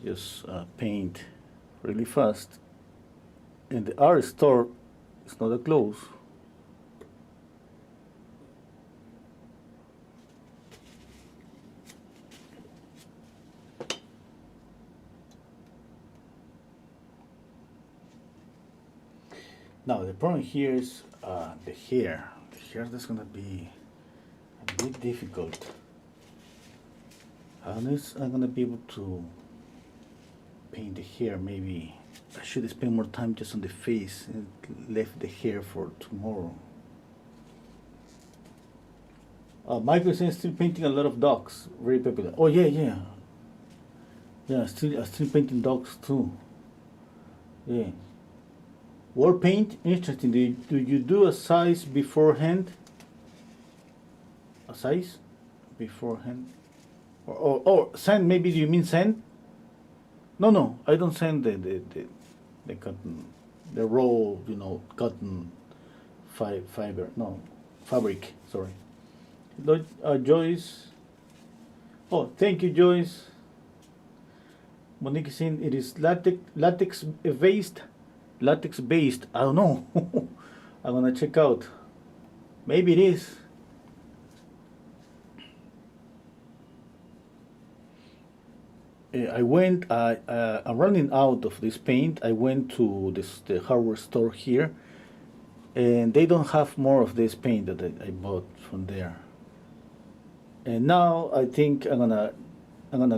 just paint really fast. And the art store is not that close. Now the problem here is the hair. The hair that's gonna be a bit difficult. Unless I'm gonna be able to paint the hair, maybe I should spend more time just on the face and left the hair for tomorrow. Michael is still painting a lot of dogs, very popular. Oh yeah, yeah, yeah. I still painting dogs too. Yeah. Wall paint, interesting. Do you do a size beforehand? A size beforehand? Or sand? Maybe do you mean sand? No, I don't sand the cotton, the raw, cotton fiber. No, fabric. Sorry. Joyce. Oh, thank you, Joyce. Monique is saying it is latex based. Latex based. I don't know. I'm gonna check out. Maybe it is. I'm running out of this paint. I went to the hardware store here, and they don't have more of this paint that I bought from there. And now I think I'm gonna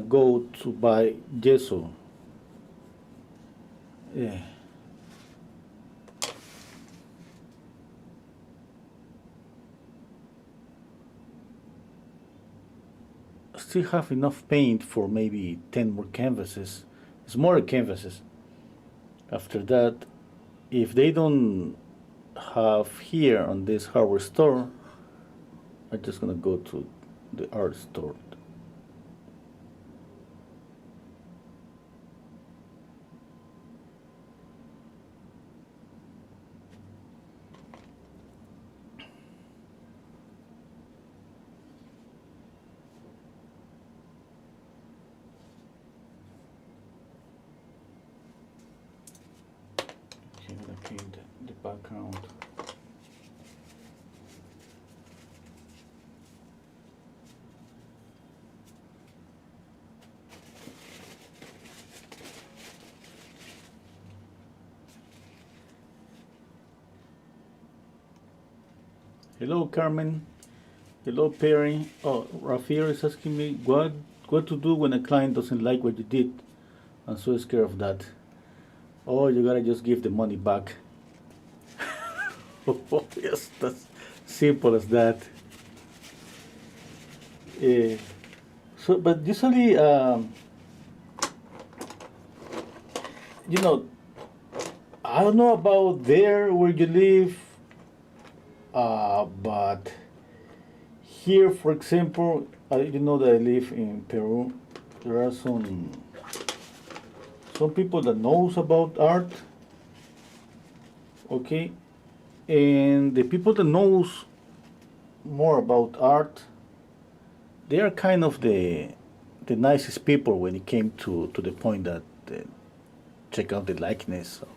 go to buy gesso. Yeah. Still have enough paint for maybe 10 more canvases, smaller canvases. After that, if they don't have here on this hardware store, I'm just gonna go to the art store. Okay, I'm gonna paint the background. Hello, Carmen. Hello, Perry. Oh, Rafael is asking me what to do when a client doesn't like what you did. I'm so scared of that. Oh, you gotta just give the money back. Oh, yes, that's simple as that. Uh, but usually, you know, I don't know about there where you live, but here, for example, you know that I live in Peru. There are some people that knows about art, okay, and the people that knows more about art, they are kind of the nicest people when it came to the point that check out the likeness. So,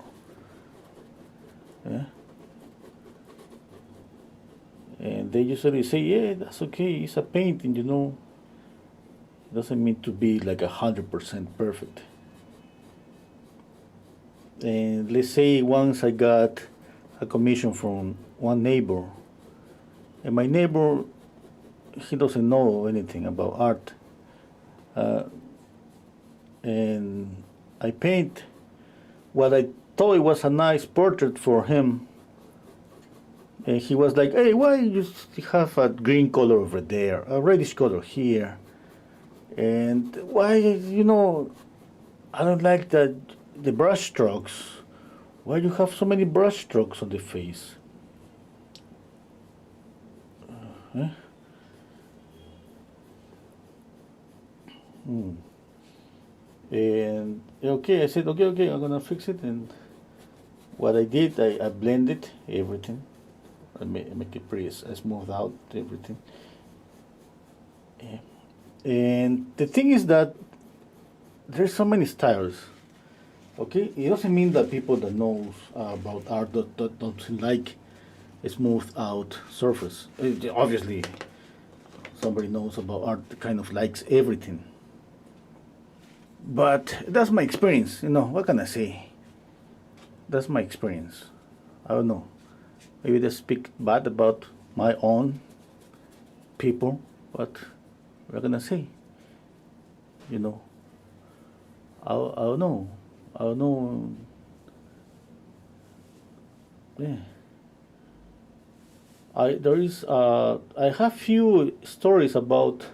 yeah. And they usually say, yeah, that's okay, it's a painting, you know. It doesn't mean to be like 100% perfect. And let's say once I got a commission from one neighbor, and my neighbor, he doesn't know anything about art. And I paint what I thought it was a nice portrait for him. And he was like, hey, why you have a green color over there, a reddish color here? And why, you know, I don't like the brush strokes. Why you have so many brush strokes on the face? Huh? And okay, I said, okay, I'm gonna fix it. And what I did, I blended everything. I make it pretty smooth out everything. And the thing is that there's so many styles. Okay, it doesn't mean that people that knows about art don't like a smooth out surface. Obviously, somebody knows about art kind of likes everything. But that's my experience. You know, what can I say? That's my experience. I don't know. Maybe they speak bad about my own people, but what can I say? You know, I don't know. I don't know. Yeah. I have few stories about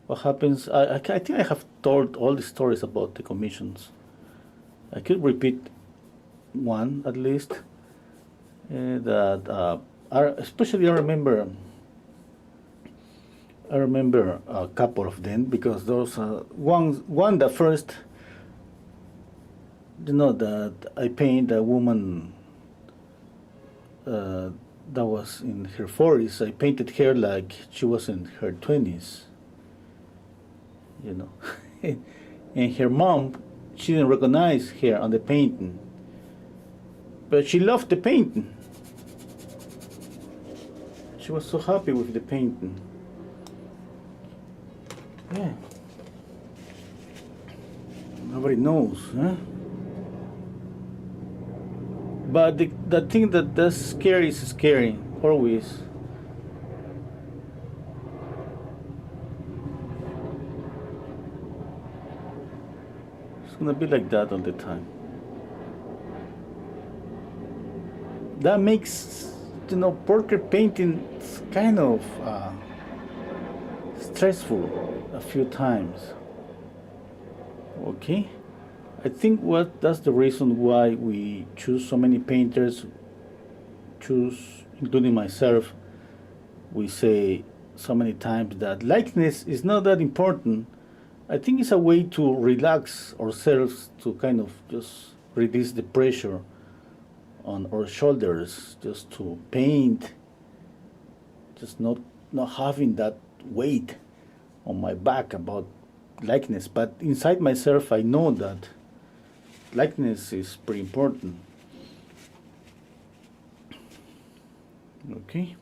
what happens. I think I have told all the stories about the commissions. I could repeat one at least. Especially I remember a couple of them because those one the first, you know, that I painted a woman that was in her 40s. I painted her like she was in her 20s, you know. And her mom, she didn't recognize her on the painting, but she loved the painting. She was so happy with the painting. Yeah. Nobody knows, huh? But the thing that's scary is scary, always. It's gonna be like that all the time. That makes, you know, portrait painting kind of stressful a few times. Okay, I think that's the reason why we choose so many painters. Including myself, we say so many times that likeness is not that important. I think it's a way to relax ourselves, to kind of just release the pressure on our shoulders, just to paint, just not having that weight on my back about likeness. But inside myself, I know that likeness is pretty important. Okay.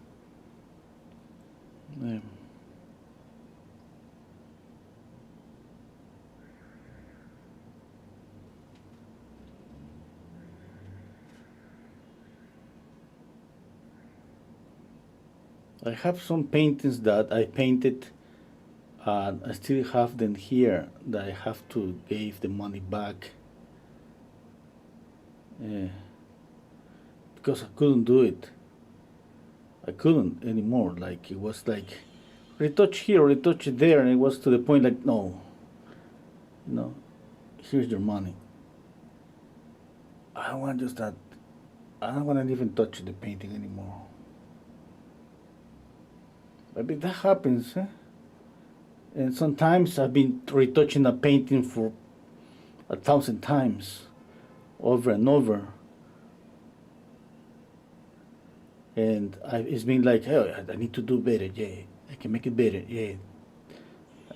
I have some paintings that I painted, and I still have them here that I have to give the money back. Because I couldn't do it. I couldn't anymore. Like, it was like retouch here, retouch there, and it was to the point like, no, here's your money. I don't want just that. I don't want to even touch the painting anymore. But that happens, eh? And sometimes I've been retouching a painting for 1,000 times, over and over. And it's been like, oh, I need to do better, yeah. I can make it better, yeah.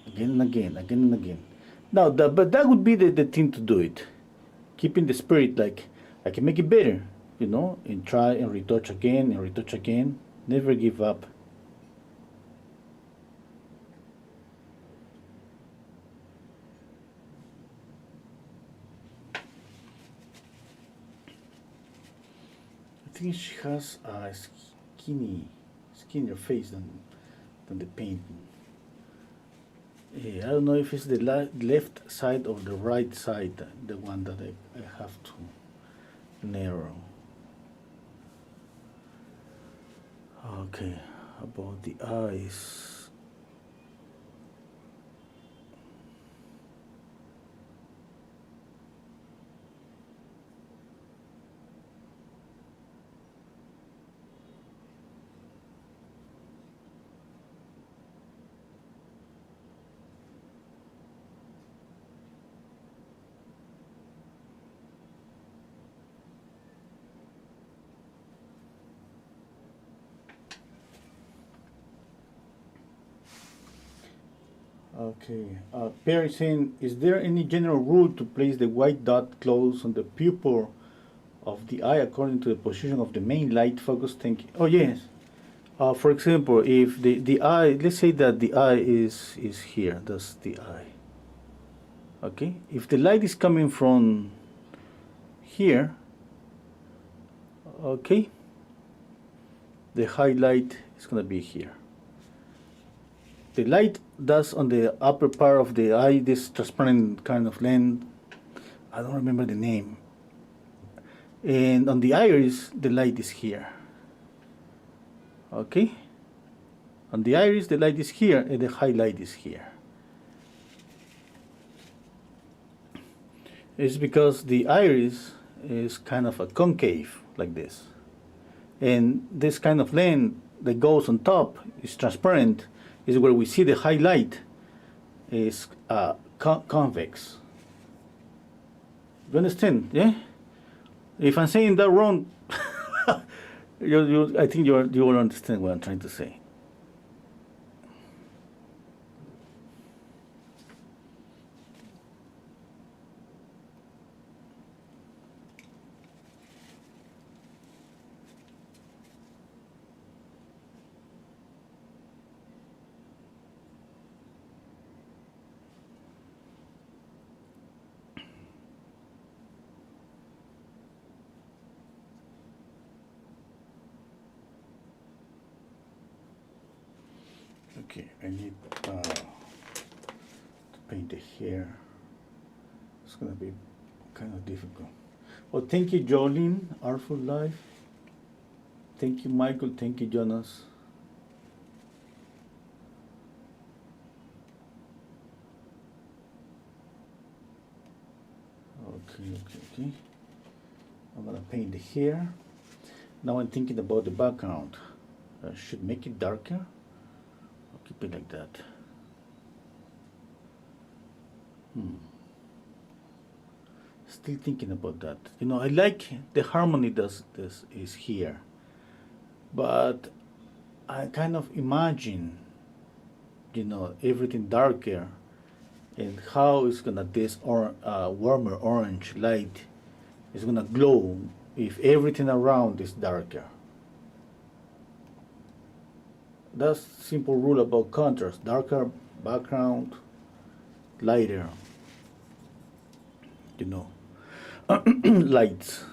Again and again, again and again. Now, but that would be the thing to do it. Keeping the spirit, like, I can make it better, and try and retouch again and retouch again. Never give up. think she has a skinnier face than the painting. I don't know if it's the left side or the right side, the one that I have to narrow. Okay, about the eyes. Okay, Perry saying, is there any general rule to place the white dot close on the pupil of the eye according to the position of the main light focus? Thinking. Oh yes. For example, if the eye, let's say that the eye is here, that's the eye. Okay, if the light is coming from here, okay, the highlight is going to be here. The light does on the upper part of the eye, this transparent kind of lens, I don't remember the name. And on the iris, the light is here. Okay? On the iris, the light is here, and the highlight is here. It's because the iris is kind of a concave, like this. And this kind of lens that goes on top is transparent, is where we see the highlight is convex. You understand? Yeah? If I'm saying that wrong, I think you will understand what I'm trying to say. Okay, I need to paint the hair. It's gonna be kind of difficult. Well, thank you, Jolene, Artful Life. Thank you, Michael. Thank you, Jonas. Okay. I'm gonna paint the hair. Now I'm thinking about the background. I should make it darker. I'll keep it like that. Still thinking about that. You know, I like the harmony this is here, but I kind of imagine, you know, everything darker, and how it's gonna this warmer orange light is gonna glow if everything around is darker. That's simple rule about contrast: darker background, lighter, you know, lights.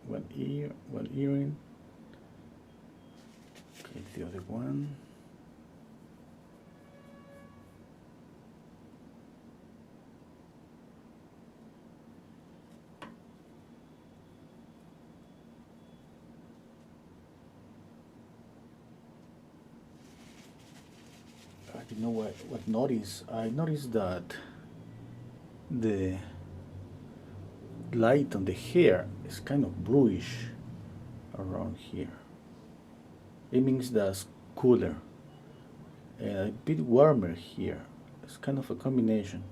One ear, one earring. Okay, the other one. You know what I noticed that the light on the hair is kind of bluish around here. It means that's cooler and a bit warmer here. It's kind of a combination.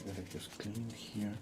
Gotta just clean here.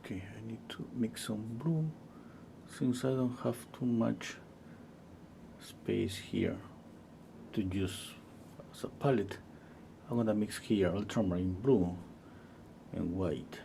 Okay, I need to mix some blue since I don't have too much space here to use as a palette. I'm gonna mix here ultramarine blue and white.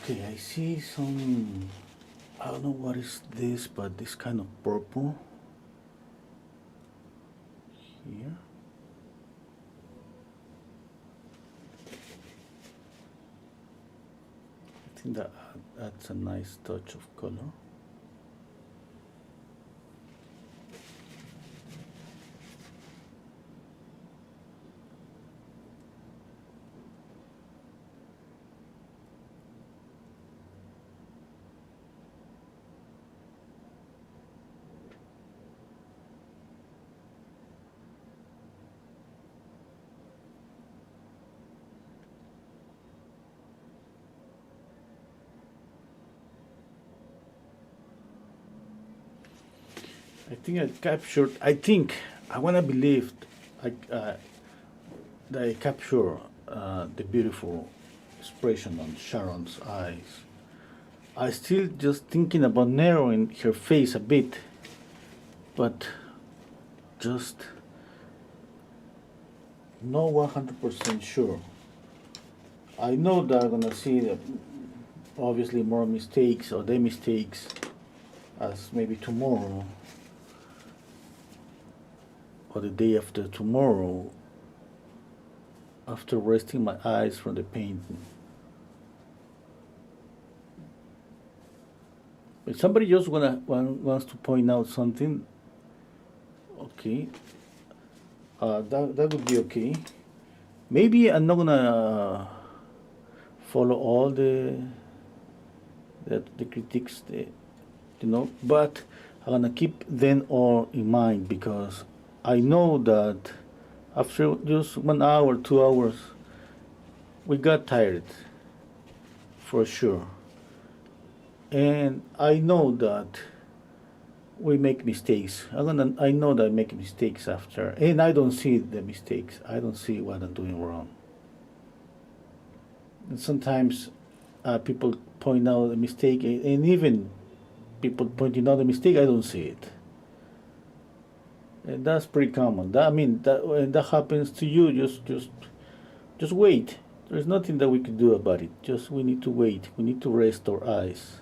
Okay, I see some, I don't know what is this, but this kind of purple here. I think that adds a nice touch of color. I want to believe that I capture the beautiful expression on Sharon's eyes. I still just thinking about narrowing her face a bit, but just not 100% sure. I know that I'm gonna see obviously more mistakes or the mistakes as maybe tomorrow or the day after tomorrow after resting my eyes from the painting. But somebody just wants to point out something. Okay, that would be okay. Maybe I'm not gonna follow all the critiques, but I'm gonna keep them all in mind because I know that after just 1 hour, 2 hours, we got tired, for sure. And I know that we make mistakes. I know that I make mistakes after, and I don't see the mistakes. I don't see what I'm doing wrong. And sometimes people point out a mistake, and even people pointing out a mistake, I don't see it. And that's pretty common. That, I mean, that when that happens to you, just wait. There's nothing that we can do about it. Just we need to wait. We need to rest our eyes.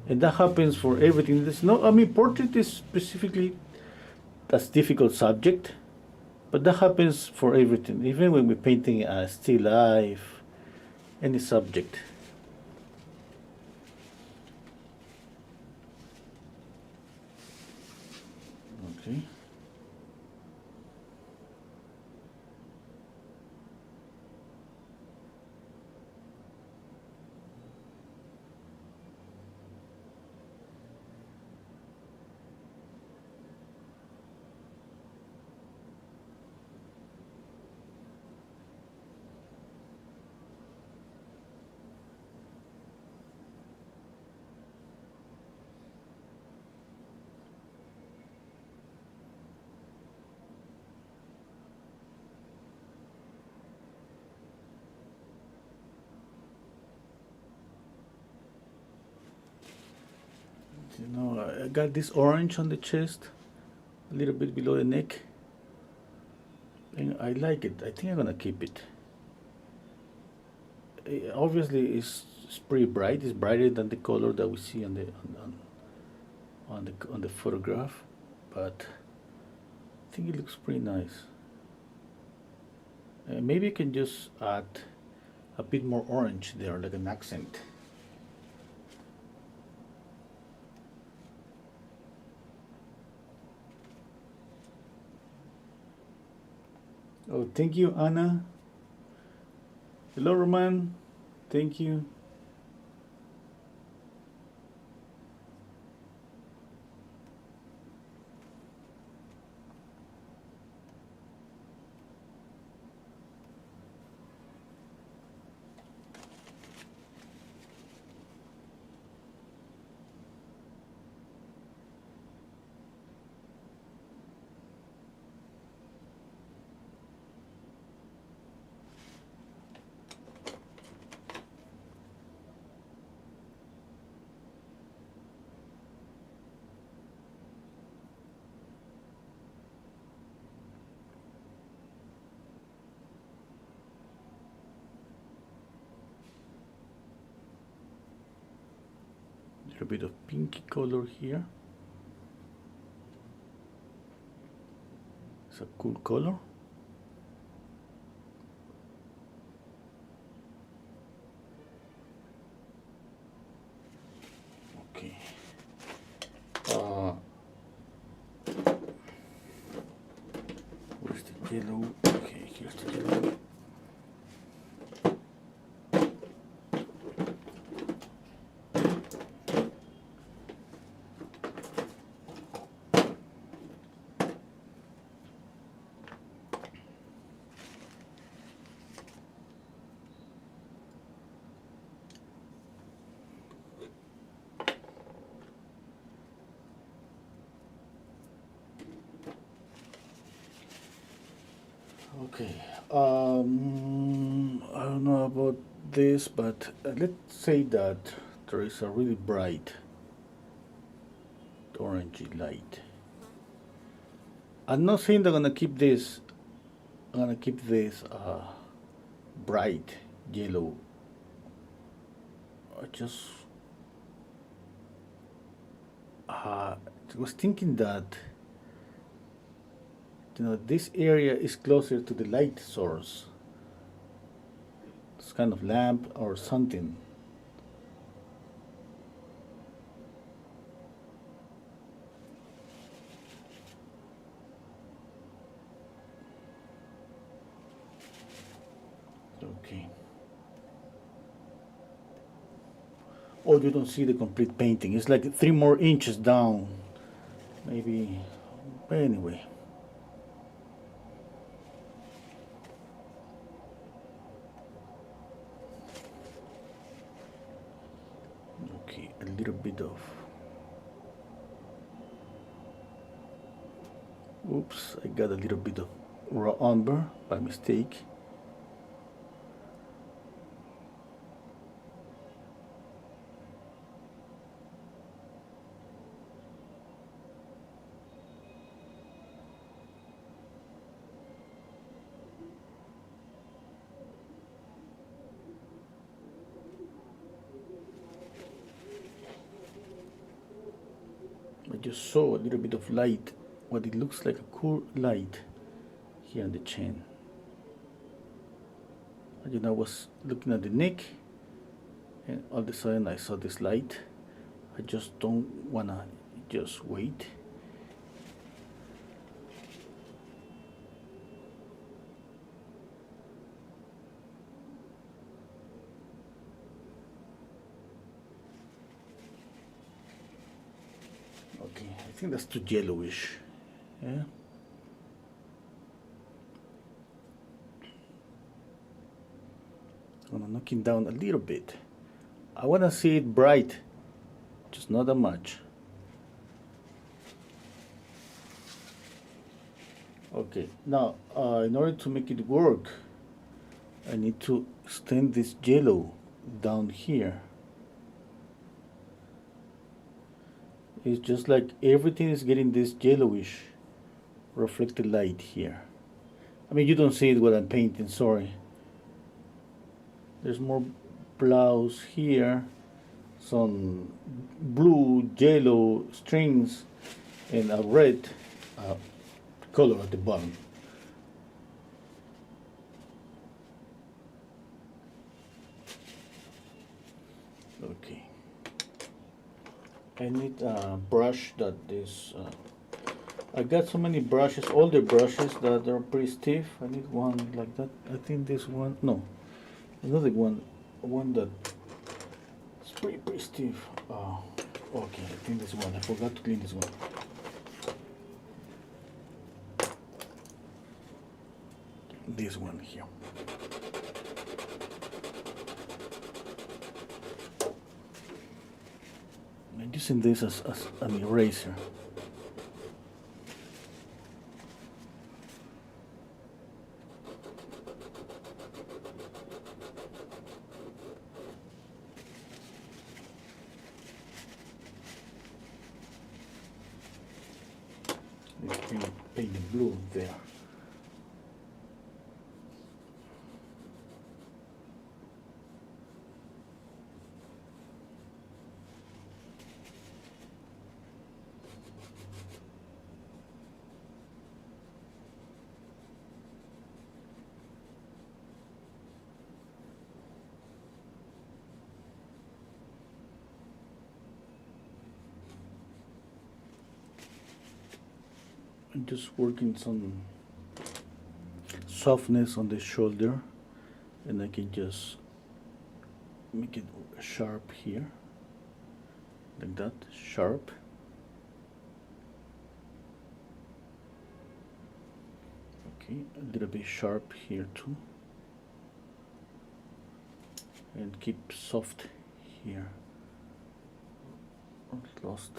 And that happens for everything. There's no, I mean, portrait is specifically a difficult subject, but that happens for everything. Even when we're painting a still life, any subject. Okay. You know, I got this orange on the chest, a little bit below the neck, and I like it. I think I'm gonna keep it. Obviously, it's pretty bright. It's brighter than the color that we see on the photograph, but I think it looks pretty nice. Maybe I can just add a bit more orange there, like an accent. Oh, thank you, Anna. Hello, Roman. Thank you. A little bit of pinky color here. It's a cool color. Okay. Where's the yellow? Okay, here's the yellow. Okay, I don't know about this, but let's say that there is a really bright orangey light. I'm not saying that I'm gonna keep this. I'm gonna keep this bright yellow. I just was thinking that this area is closer to the light source. It's kind of lamp or something. Okay. Oh, you don't see the complete painting. It's like 3 more inches down. Maybe. But anyway. Okay, a little bit of Oops, I got a little bit of raw umber by mistake. I just saw a little bit of light, what it looks like a cool light here on the chin. And I was looking at the neck, and all of a sudden I saw this light. I just don't wanna just wait. Okay, I think that's too yellowish. Yeah. I'm gonna knock it down a little bit. I wanna see it bright, just not that much. Okay, now in order to make it work, I need to extend this yellow down here. It's just like everything is getting this yellowish reflected light here. I mean, you don't see it when I'm painting, sorry. There's more blouse here, some blue, yellow strings, and a red color at the bottom. Okay. I need a brush that is. I got so many brushes, older brushes that are pretty stiff. I need one like that. I think this one, no, another one that is pretty stiff. Okay, I think this one. I forgot to clean this one. This one here. I'm using this as an eraser. Paint the blue there. I'm just working some softness on the shoulder, and I can just make it sharp here, like that, sharp. Okay, a little bit sharp here too, and keep soft here. Oh, it's lost.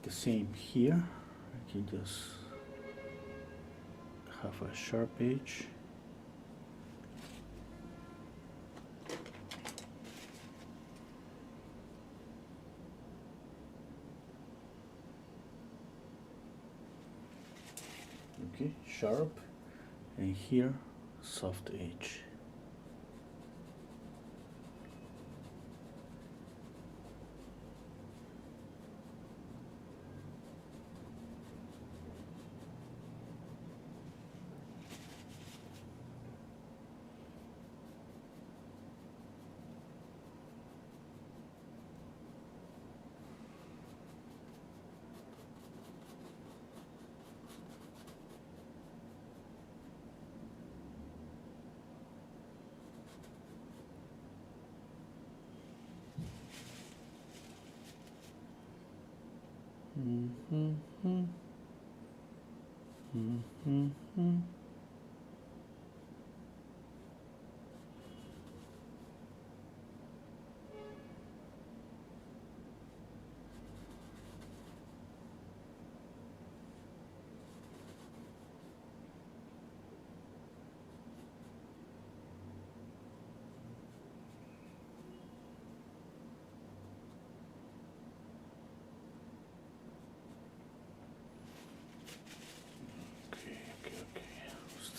The same here. I can just have a sharp edge. Okay, sharp, and here soft edge.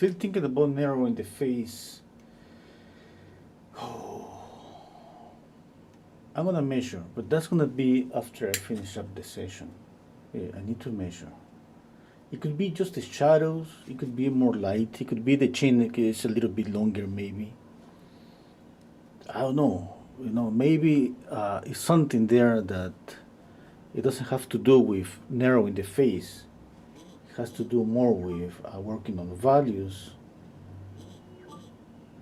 Still thinking about narrowing the face. I'm gonna measure, but that's gonna be after I finish up the session. Yeah, I need to measure. It could be just the shadows, it could be more light, it could be the chin is a little bit longer maybe. I don't know, maybe it's something there that it doesn't have to do with narrowing the face. It has to do more with working on values.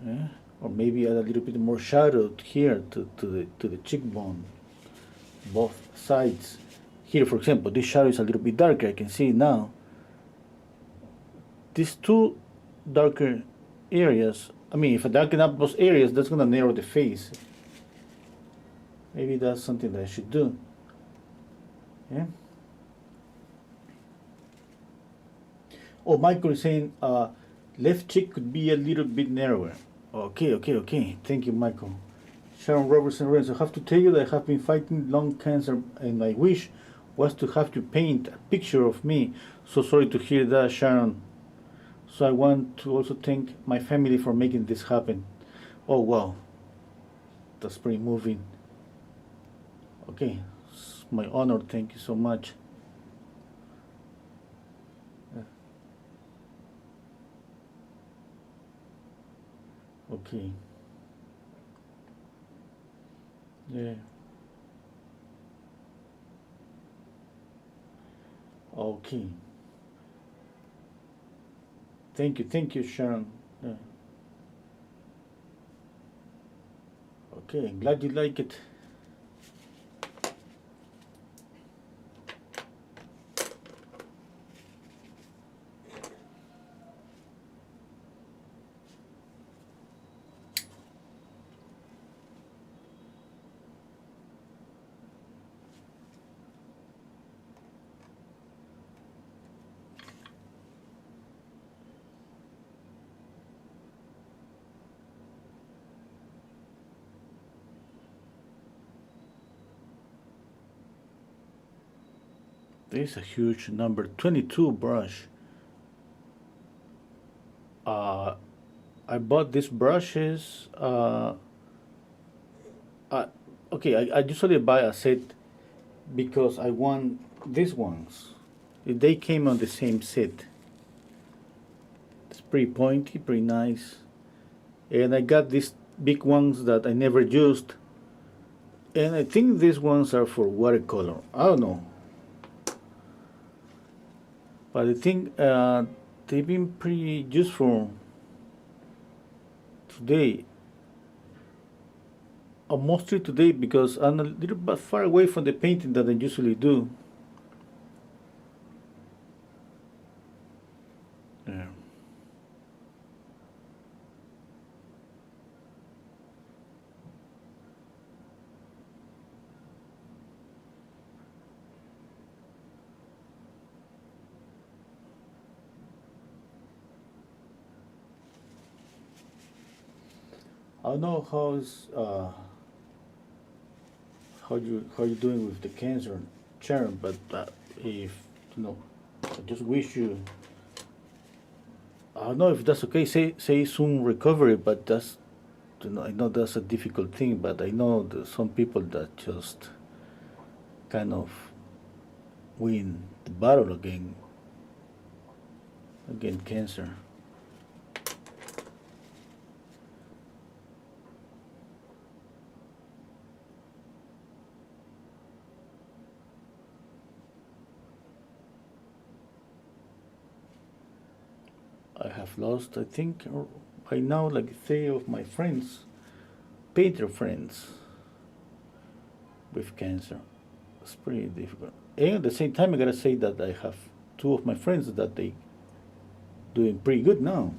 Yeah? Or maybe add a little bit more shadow here to the cheekbone, both sides. Here, for example, this shadow is a little bit darker. I can see it now. These two darker areas, I mean, if I darken up those areas, that's going to narrow the face. Maybe that's something that I should do. Yeah. Oh, Michael is saying left cheek could be a little bit narrower. Okay. Thank you, Michael. Sharon Robertson Renzo, I have to tell you that I have been fighting lung cancer, and my wish was to have you paint a picture of me. So sorry to hear that, Sharon. So I want to also thank my family for making this happen. Oh, wow. That's pretty moving. Okay, it's my honor. Thank you so much. Okay. Yeah. Okay. Thank you, Sharon. Yeah. Okay, glad you like it. There's a huge number 22 brush. I bought these brushes. Okay, I usually buy a set because I want these ones. They came on the same set. It's pretty pointy, pretty nice. And I got these big ones that I never used. And I think these ones are for watercolor. I don't know. But I think they've been pretty useful today. Mostly today because I'm a little bit far away from the painting that I usually do. Yeah. I don't know how you doing with the cancer, Sharon, but if I just wish you. I don't know if that's okay. Say soon recovery, but that's I know that's a difficult thing, but I know there's some people that just kind of win the battle against cancer. I have lost, I think, by now, like 3 of my friends, painter friends, with cancer. It's pretty difficult. And at the same time, I gotta say that I have 2 of my friends that they doing pretty good now.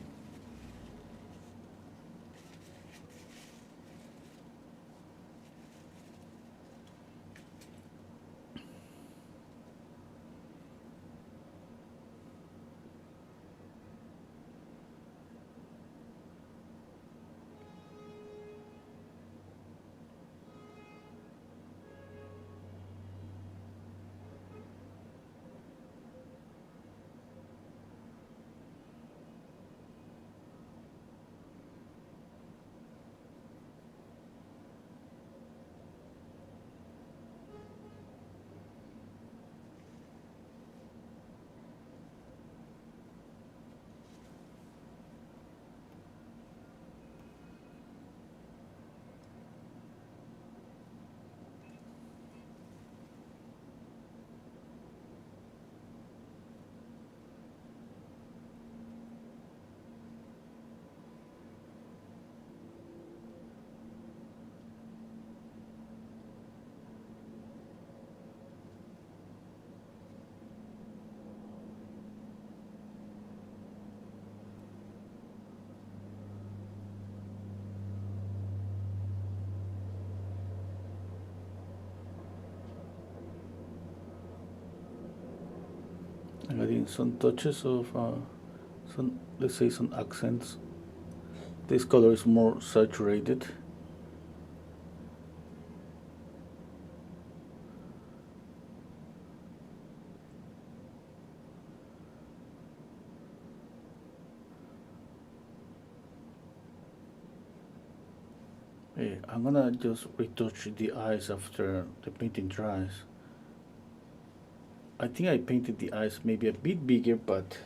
some touches of some, let's say, some accents. This color is more saturated. I'm gonna just retouch the eyes after the painting dries. I think I painted the eyes maybe a bit bigger, but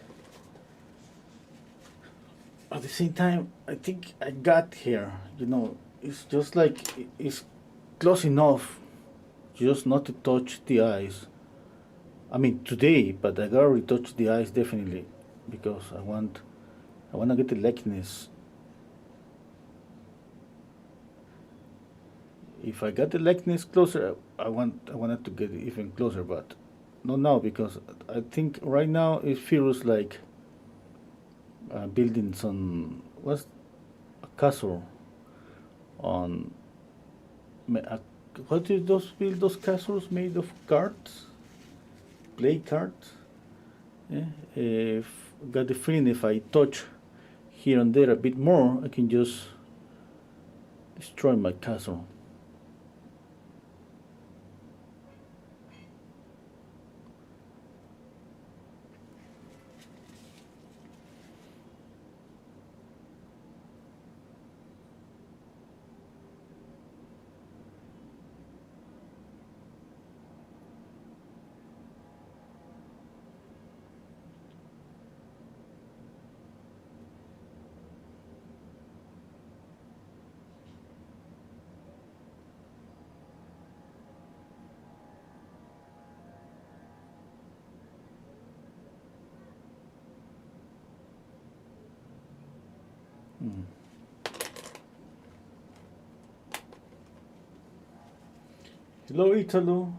at the same time, I think I got here. You know, it's just like it's close enough just not to touch the eyes. I mean today, but I gotta retouch the eyes definitely because I want to get the likeness. If I got the likeness closer, I wanted to get it even closer, but not now because I think right now it feels like building some what's a castle on. What do those build those castles made of cards? Play cards. Yeah. If got the feeling if I touch here and there a bit more, I can just destroy my castle. Hello, Italo.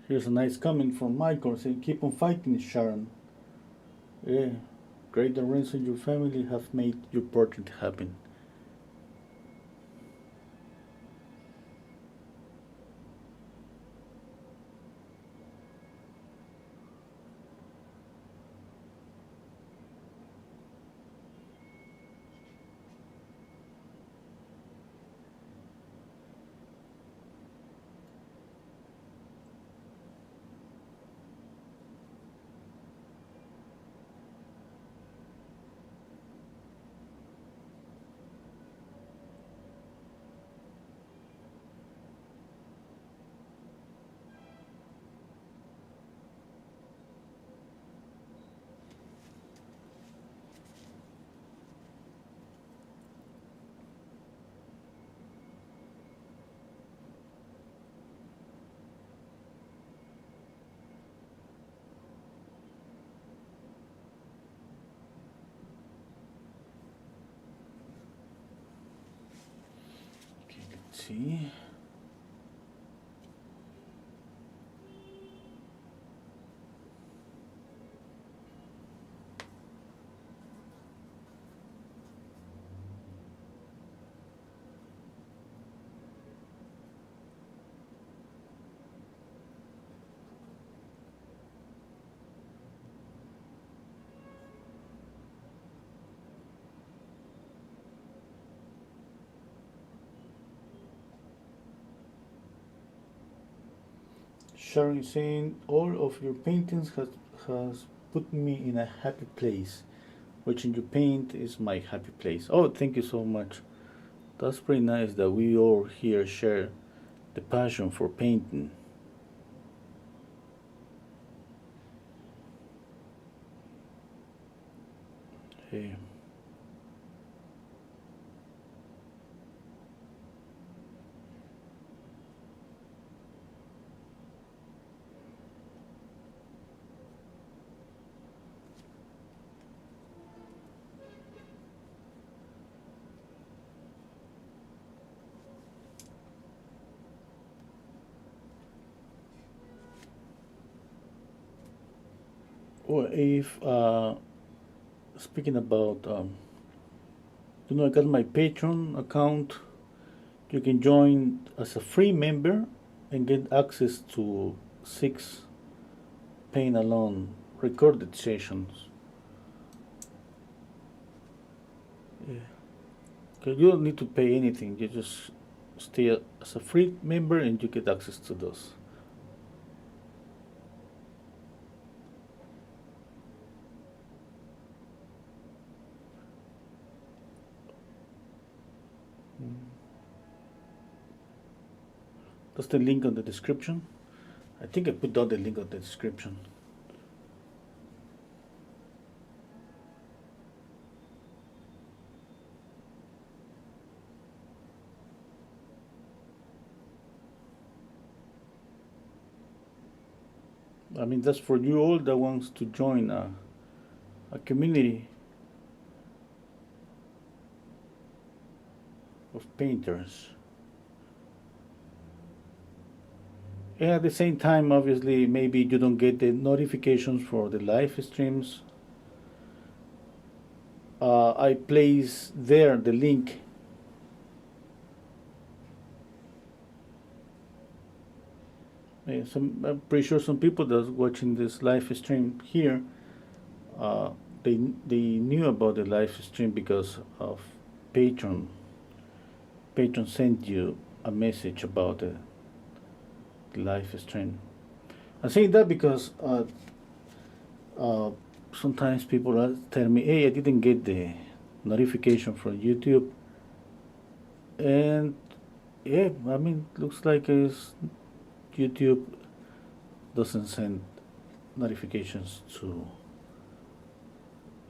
Here's a nice comment from Michael saying, "Keep on fighting, Sharon. Yeah, great Lorenzo and your family have made your portrait happen." Okay, let's see. Sharon is saying, all of your paintings has put me in a happy place. Watching you paint is my happy place. Oh, thank you so much. That's pretty nice that we all here share the passion for painting. Hey. Or if speaking about, I got my Patreon account. You can join as a free member and get access to 6 paying alone recorded sessions. Yeah. 'Cause you don't need to pay anything. You just stay as a free member and you get access to those. That's the link on the description. I think I put down the link on the description. I mean, that's for you all that wants to join a community of painters. And at the same time, obviously, maybe you don't get the notifications for the live streams. I place there the link. I'm pretty sure some people that's watching this live stream here, they knew about the live stream because of Patreon. Patreon sent you a message about the live stream. I'm saying that because sometimes people tell me, "Hey, I didn't get the notification from YouTube," and yeah, I mean, looks like YouTube doesn't send notifications to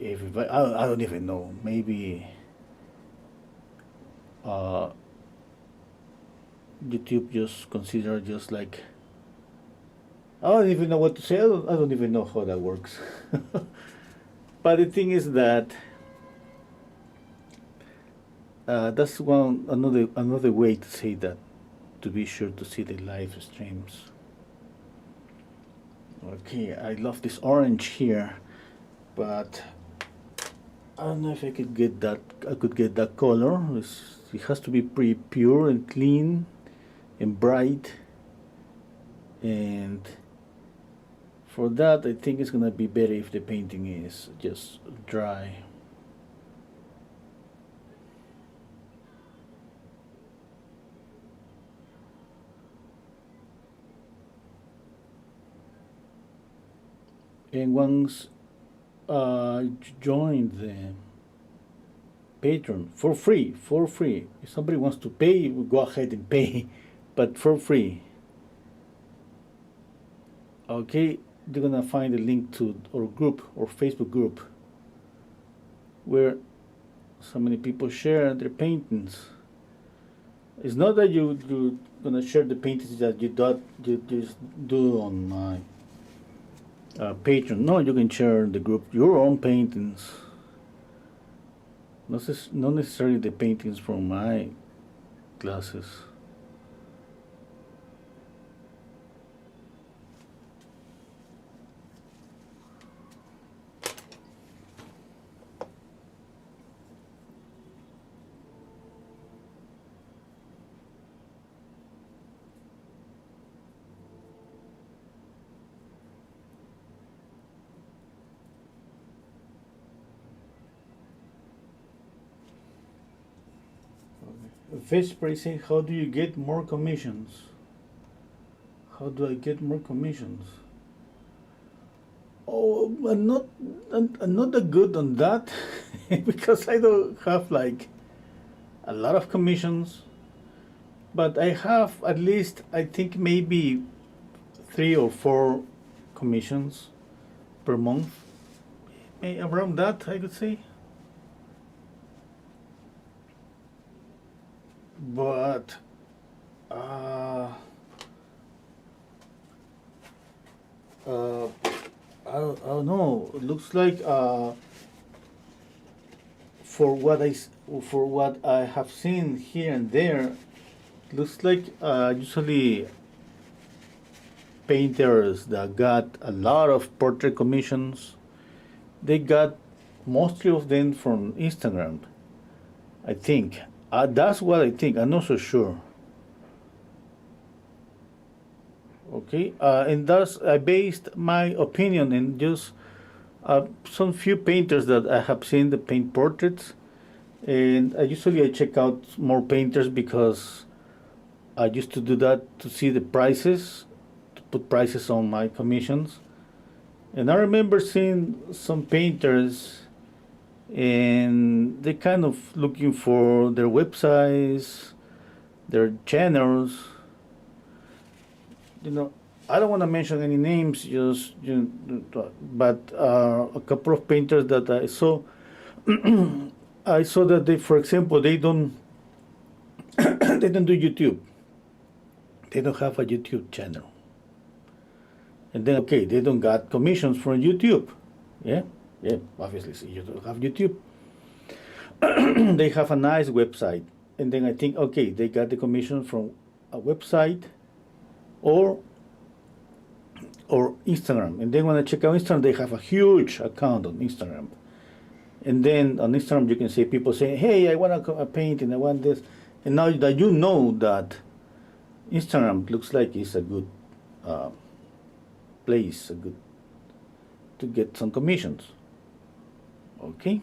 everybody. I don't even know. Maybe YouTube just consider just like, I don't even know what to say. I don't even know how that works. But the thing is that that's another way to say that, to be sure to see the live streams. Okay, I love this orange here, but I don't know if I could get that. I could get that color. It has to be pretty pure and clean and bright, and for that I think it's gonna be better if the painting is just dry. And once you join the Patreon for free, if somebody wants to pay, we go ahead and pay, but for free. Okay, you're gonna find a link to our group or Facebook group where so many people share their paintings. It's not that you're gonna share the paintings that you just do on my Patreon. No, you can share in the group your own paintings. Not necessarily the paintings from my classes. Vesper is saying, how do you get more commissions? How do I get more commissions? Oh, I'm not that good on that because I don't have like a lot of commissions, but I have at least, I think maybe 3 or 4 commissions per month, around that I could say. But I don't know. It looks like for what I have seen here and there, looks like usually painters that got a lot of portrait commissions, they got mostly of them from Instagram, I think. That's what I think. I'm not so sure. Okay, and thus I based my opinion in just some few painters that I have seen that paint portraits, and I check out more painters because I used to do that to see the prices, to put prices on my commissions. And I remember seeing some painters, and they kind of looking for their websites, their channels. You know, I don't want to mention any names, just but a couple of painters that I saw, I saw that they, for example, they don't they don't do YouTube. They don't have a YouTube channel. And then, okay, they don't got commissions from YouTube. Yeah, yeah, obviously, so you don't have YouTube. They have a nice website. And then I think, okay, they got the commission from a website or Instagram. And then when I check out Instagram, they have a huge account on Instagram. And then on Instagram, you can see people saying, hey, I want a paint and I want this. And now that you know that Instagram looks like it's a good place, a good to get some commissions. Okay.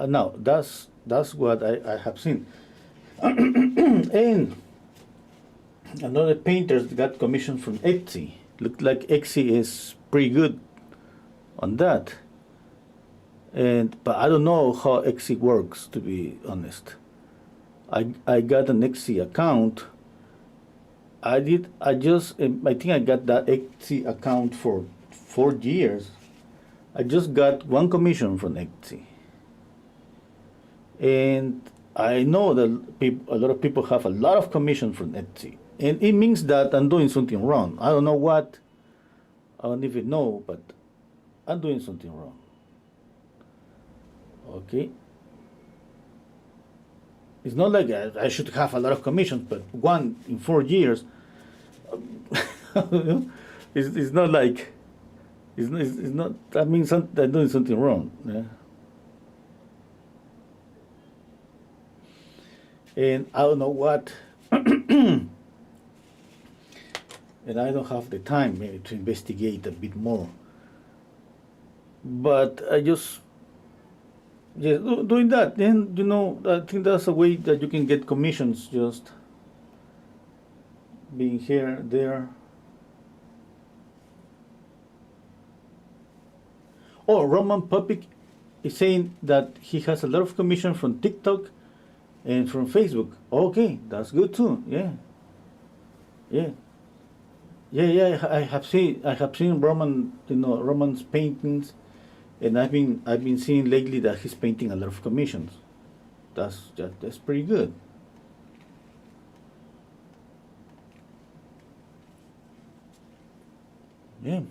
Now that's what I have seen. And another painters got commissioned from Etsy. Looked like Etsy is pretty good on that. But I don't know how Etsy works, to be honest. I got an Etsy account. I think I got that Etsy account for 4 years. I just got one commission from Etsy. And I know that a lot of people have a lot of commissions from Etsy. And it means that I'm doing something wrong. I don't know what. I don't even know, but I'm doing something wrong. Okay. It's not like I should have a lot of commissions, but one in 4 years. It's not like it's not. That means I'm doing something wrong. Yeah. And I don't know what. And I don't have the time maybe to investigate a bit more. But I just doing that. Then I think that's a way that you can get commissions, just being here, there. Oh, Roman Pupic is saying that he has a lot of commission from TikTok and from Facebook. Okay, that's good too. Yeah. I have seen Roman's paintings, and I've been seeing lately that he's painting a lot of commissions. That's pretty good. Yeah.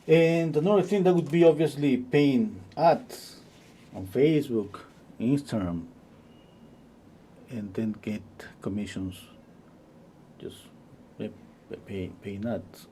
And another thing that would be obviously paying ads on Facebook, Instagram, and then get commissions. Just paying ads.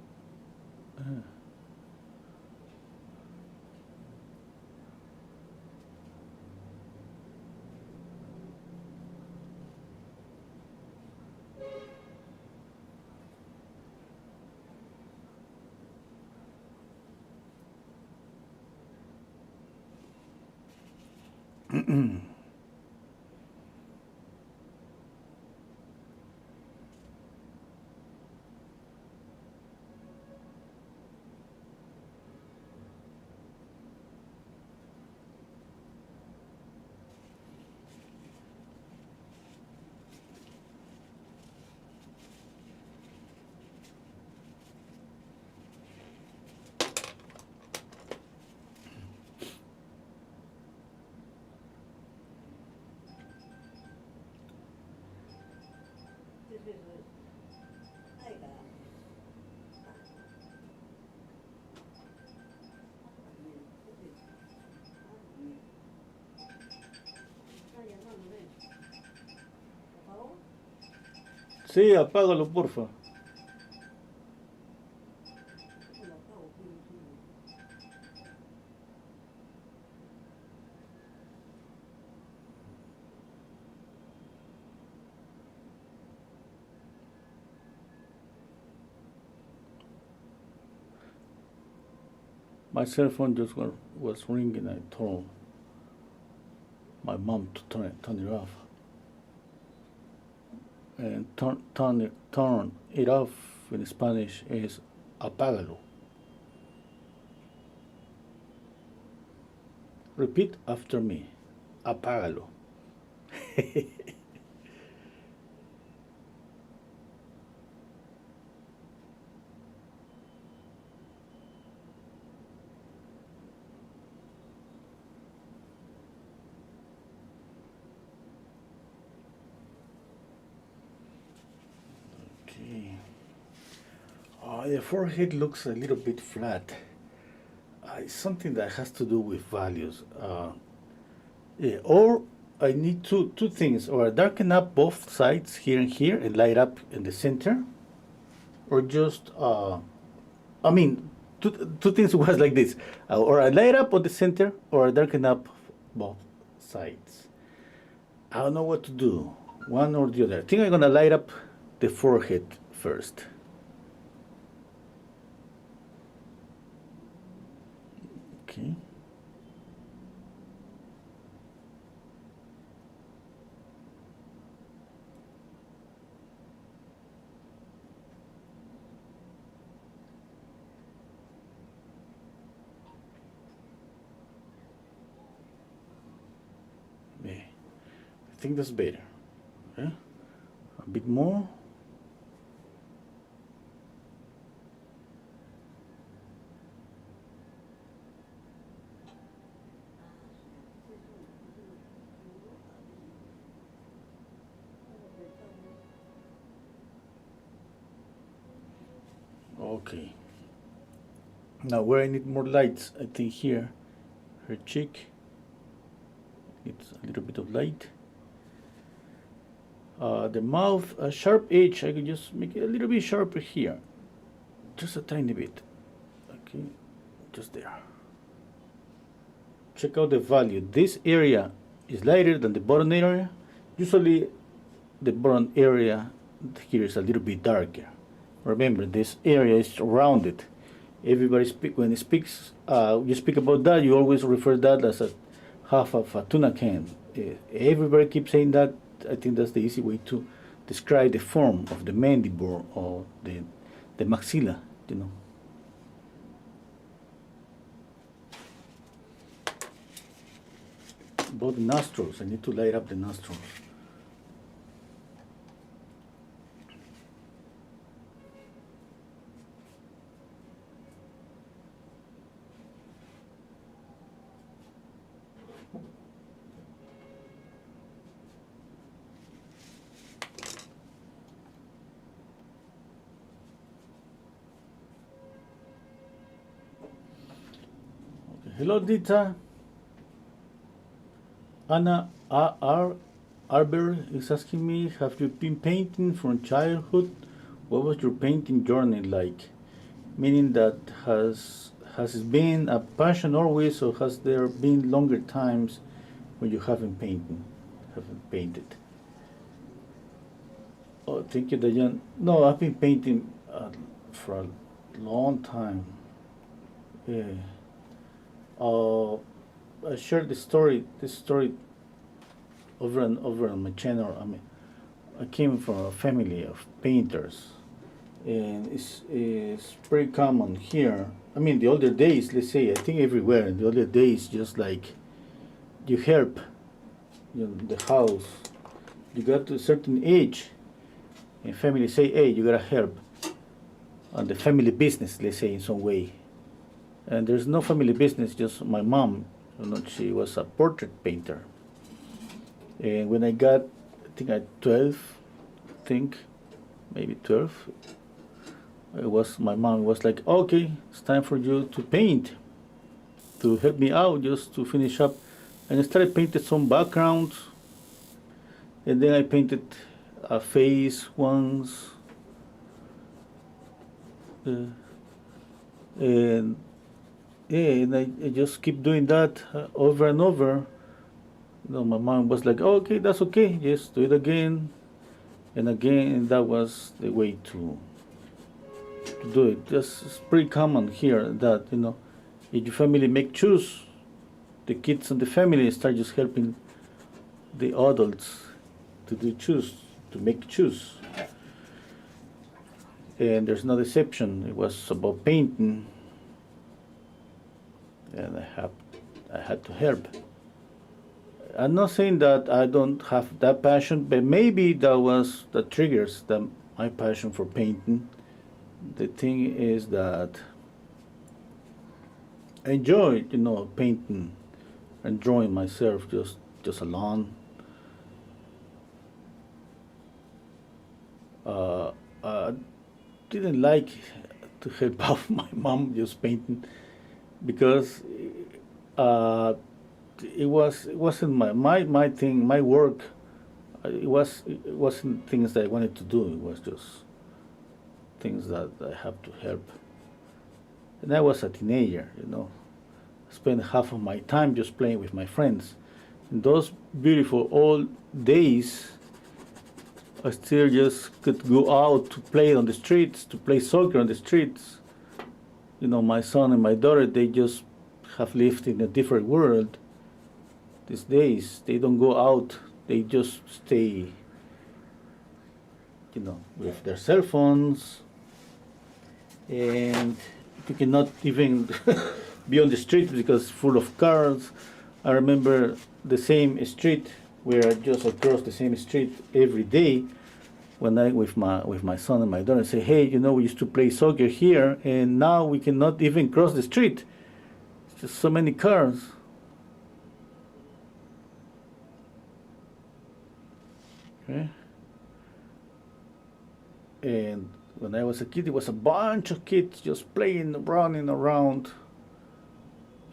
Sí, apágalo, porfa. My cell phone just was ringing. I told my mom to turn it off. And turn it off in Spanish is apágalo. Repeat after me. Apágalo. Okay. The forehead looks a little bit flat. It's something that has to do with values. Yeah, or I need two things, or darken up both sides here and here and light up in the center, or just I mean two things was like this, or I light up on the center, or I darken up both sides. I don't know what to do, one or the other. I think I'm gonna light up the forehead first. Okay. Yeah. I think that's better. Okay. A bit more. Okay. Now where I need more lights, I think here, her cheek, needs a little bit of light. The mouth, a sharp edge, I could just make it a little bit sharper here. Just a tiny bit. Okay, just there. Check out the value. This area is lighter than the bottom area. Usually the bottom area here is a little bit darker. Remember, this area is rounded. Everybody when it speaks, you speak about that, you always refer that as a half of a tuna can. Everybody keeps saying that. I think that's the easy way to describe the form of the mandible or the maxilla, you know. About the nostrils, I need to light up the nostrils. Hello, Dita. Anna Arber is asking me, have you been painting from childhood? What was your painting journey like? Meaning that has it been a passion always, or has there been longer times when you haven't painted? Oh, thank you, Dayan. No, I've been painting for a long time. Yeah. I shared this story over and over on my channel. I mean, I came from a family of painters, and it's very common here. I mean, the older days, let's say, I think everywhere. In the older days, just like you help, the house. You got to a certain age, and family say, "Hey, you gotta help," on the family business, let's say, in some way. And there's no family business, just my mom. She was a portrait painter. And when I got, I think at 12, maybe 12, my mom was like, okay, it's time for you to paint, to help me out, just to finish up. And I started painting some backgrounds, and then I painted a face once, and yeah, and I just keep doing that over and over. My mom was like, oh, okay, that's okay, just do it again and again, and that was the way to do it. Just it's pretty common here that if your family make choose, the kids and the family start just helping the adults to do choose, to make choose. And there's no exception. It was about painting, and I had to help. I'm not saying that I don't have that passion, but maybe that was the triggers that my passion for painting. The thing is that I enjoy, painting and drawing myself just alone. I didn't like to help out my mom just painting because it wasn't my thing, my work. It wasn't things that I wanted to do. It was just things that I have to help. And I was a teenager, I spent half of my time just playing with my friends. In those beautiful old days, I still just could go out to play on the streets, to play soccer on the streets. My son and my daughter, they just have lived in a different world. These days, they don't go out, they just stay, with their cell phones, and you cannot even be on the street because it's full of cars. I remember the same street where I just across the same street every day when I with my son and my daughter say, hey, we used to play soccer here, and now we cannot even cross the street. It's just so many cars. Okay. And when I was a kid, it was a bunch of kids just playing, running around.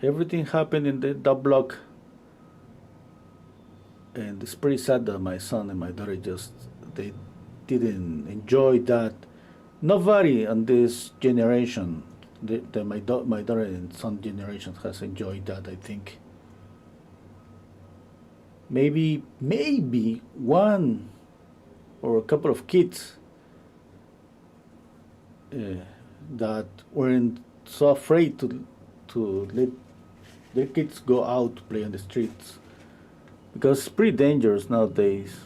Everything happened in that block. And it's pretty sad that my son and my daughter they didn't enjoy that. Nobody on this generation, my daughter and son generation has enjoyed that, I think. Maybe one or a couple of kids that weren't so afraid to let their kids go out to play on the streets, because it's pretty dangerous nowadays.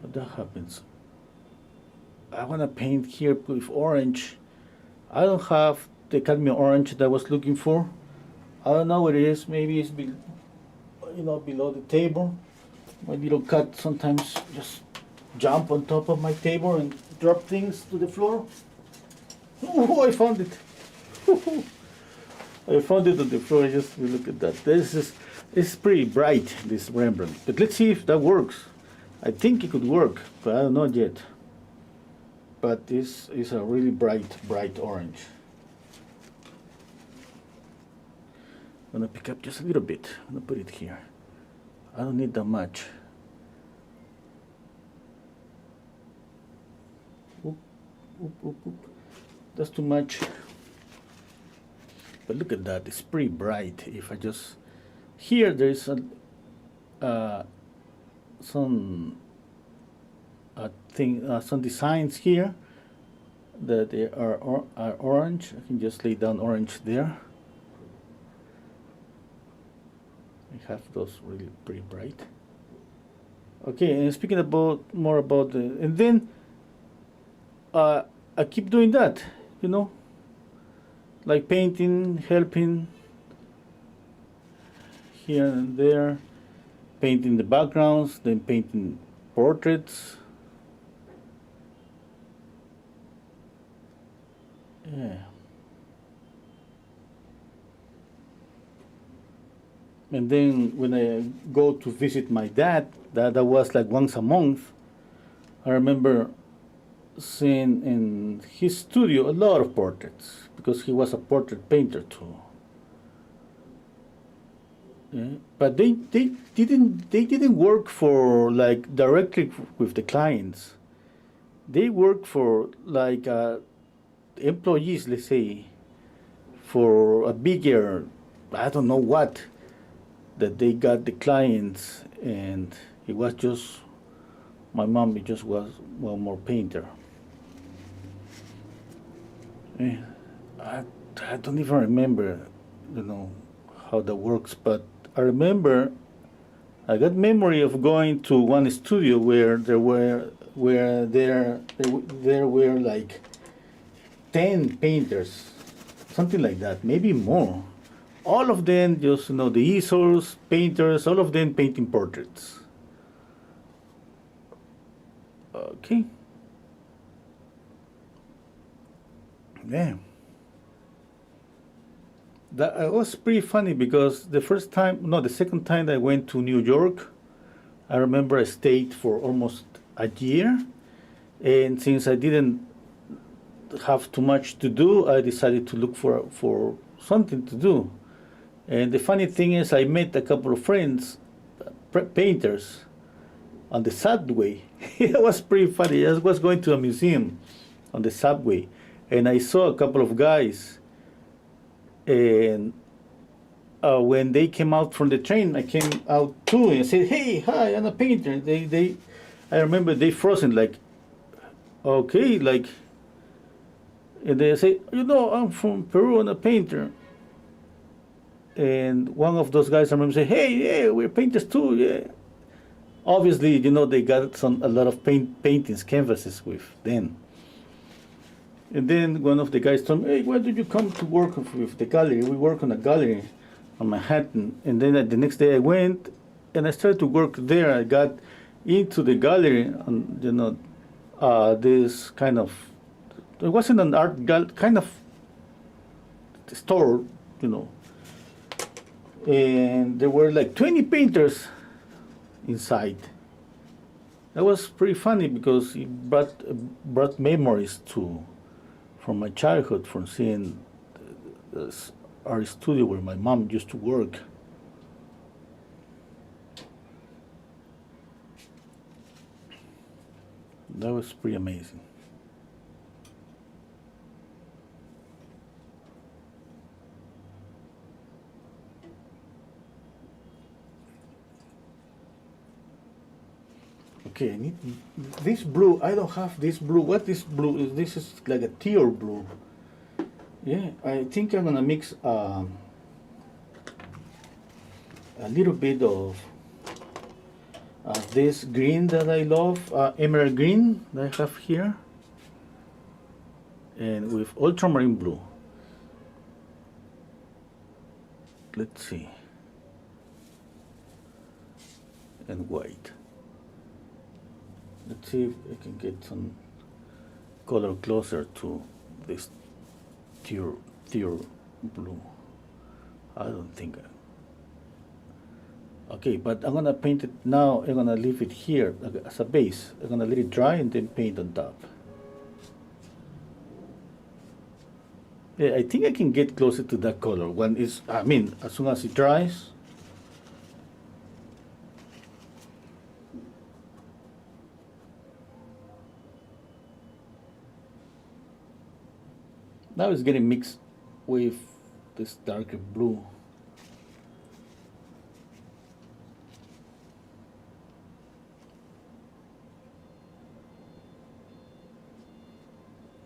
But that happens. I want to paint here with orange. I don't have the cadmium orange that I was looking for. I don't know what it is. Maybe it's below the table. My little cat sometimes just jump on top of my table and drop things to the floor. Oh, I found it. I found it on the floor. Just look at that. It's pretty bright, this Rembrandt. But let's see if that works. I think it could work, but I don't know yet. But this is a really bright orange. I'm gonna pick up just a little bit. I'm gonna put it here. I don't need that much. Oop, oop, oop, oop. That's too much. But look at that, it's pretty bright. If I just, here there's some some designs here that they are orange. I can just lay down orange there. I have those really pretty bright. Okay, and speaking more about and then I keep doing that, like painting, helping here and there, painting the backgrounds, then painting portraits. Yeah. And then when I go to visit my dad, that was like once a month. I remember seen in his studio a lot of portraits because he was a portrait painter too. Yeah. But they didn't work for like directly with the clients. They work for like employees, let's say, for a bigger, I don't know what, that they got the clients, and it was just my mom. It just was one more painter. Yeah. I, I don't even remember, you know, how that works, but I remember I got memory of going to one studio where there were like 10 painters, something like that, maybe more. All of them just, the easels, painters, all of them painting portraits. Okay. Yeah. That was pretty funny because the second time that I went to New York, I remember I stayed for almost a year. And since I didn't have too much to do, I decided to look for something to do. And the funny thing is, I met a couple of friends, painters, on the subway. It was pretty funny. I was going to a museum on the subway, and I saw a couple of guys. And when they came out from the train, I came out too and said, "Hey, hi, I'm a painter." I remember they frozen like, okay, like, and they say, "I'm from Peru and a painter." And one of those guys I remember say, "Hey, yeah, we're painters too, yeah." Obviously, they got a lot of paintings, canvases with them. And then one of the guys told me, "Hey, why did you come to work with the gallery? We work on a gallery on Manhattan." And then the next day I went and I started to work there. I got into the gallery, and this kind of, it wasn't an kind of store, you know, and there were like 20 painters inside. That was pretty funny because it brought memories too from my childhood, from seeing this art studio where my mom used to work. That was pretty amazing. Okay, I need this blue. I don't have this blue. What this blue is? This is like a teal blue. Yeah, I think I'm gonna mix a little bit of this green that I love, emerald green that I have here, and with ultramarine blue. Let's see, and white. Let's see if I can get some color closer to this teal blue. I don't think. Okay, but I'm gonna paint it now. I'm gonna leave it here as a base. I'm gonna let it dry and then paint on top. Yeah, I think I can get closer to that color when as soon as it dries. Now it's getting mixed with this darker blue.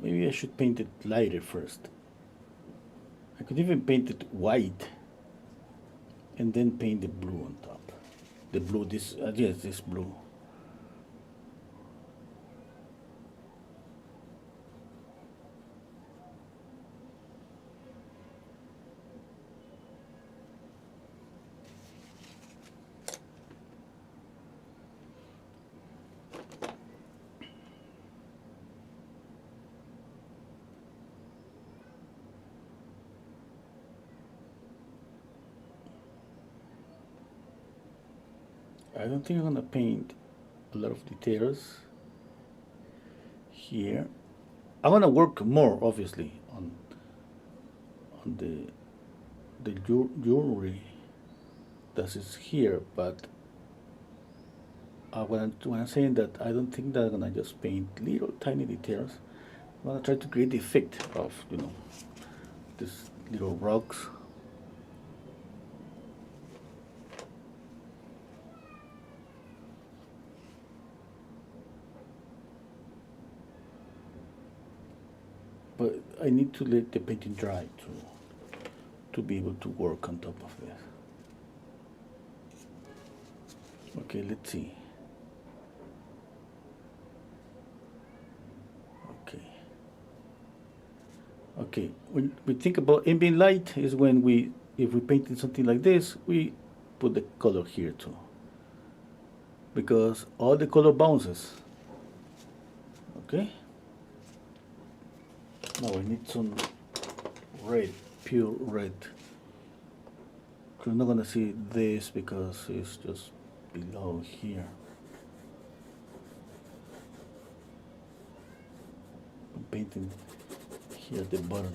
Maybe I should paint it lighter first. I could even paint it white and then paint the blue on top. The blue, yes, this blue. I don't think I'm gonna paint a lot of details here. I'm gonna work more, obviously, on the jewelry that is here, but when I'm saying that, I don't think that I'm gonna just paint little tiny details. I'm gonna try to create the effect of, you know, these little rocks. But I need to let the painting dry to be able to work on top of this. Okay, let's see. Okay. Okay, when we think about ambient light is when if we painted something like this, we put the color here too. Because all the color bounces. Okay. Now I need some red, pure red. You're not gonna see this because it's just below here. I'm painting here at the bottom.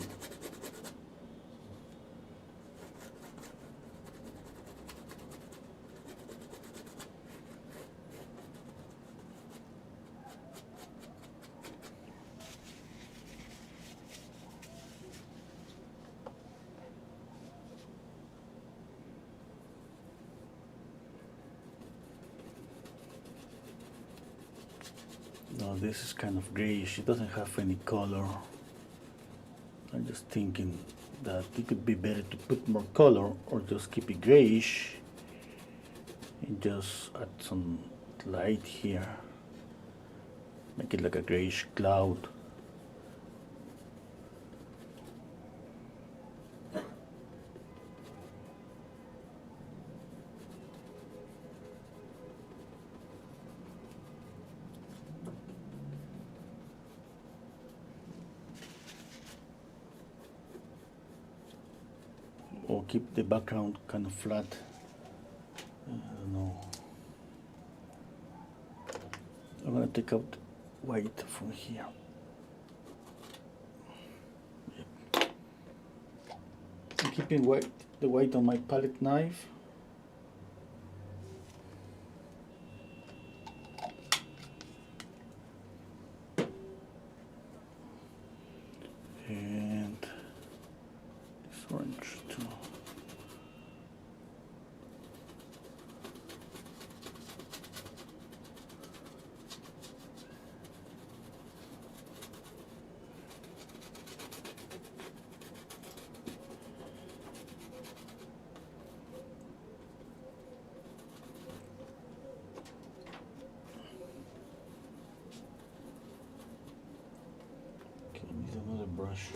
No, this is kind of grayish. It doesn't have any color. I'm just thinking that it could be better to put more color or just keep it grayish and just add some light here. Make it like a grayish cloud. Or keep the background kind of flat. I don't know. I'm gonna take out white from here. Yep. I'm keeping the white on my palette knife. And this orange too. Another brush.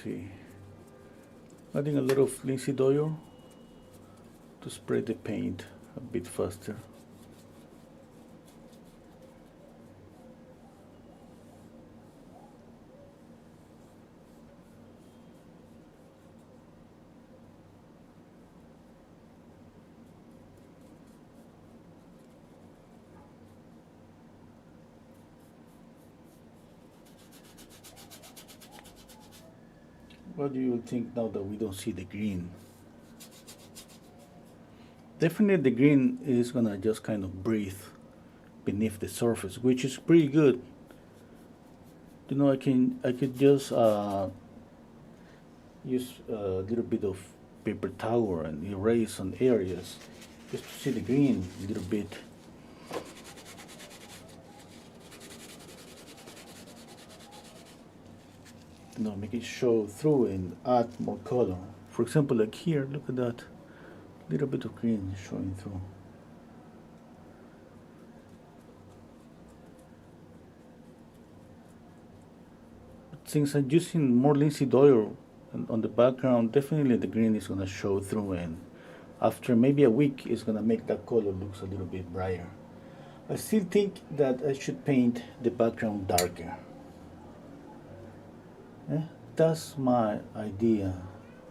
See, adding a little of linseed oil to spray the paint a bit faster. What do you think now that we don't see the green? Definitely the green is gonna just kind of breathe beneath the surface, which is pretty good. You know, I could just use a little bit of paper towel and erase some areas just to see the green a little bit. You know, make it show through and add more color. For example, like here, look at that little bit of green showing through. But since I'm using more linseed oil on the background, definitely the green is gonna show through, and after maybe a week, it's gonna make that color looks a little bit brighter. I still think that I should paint the background darker. That's my idea.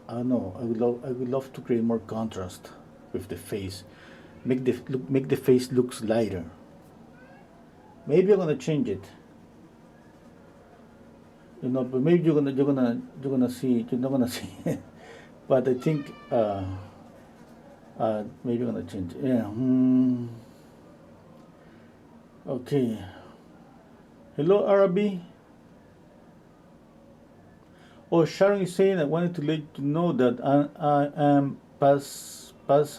I don't know. I would love to create more contrast with the face, make the face looks lighter. Maybe I'm gonna change it. You know, but maybe you're gonna see, you're not gonna see it. But I think maybe I'm gonna change it. Yeah. Okay. Hello, Arabi. Oh, Sharon is saying, I wanted to let you know that I am Pasmaquo,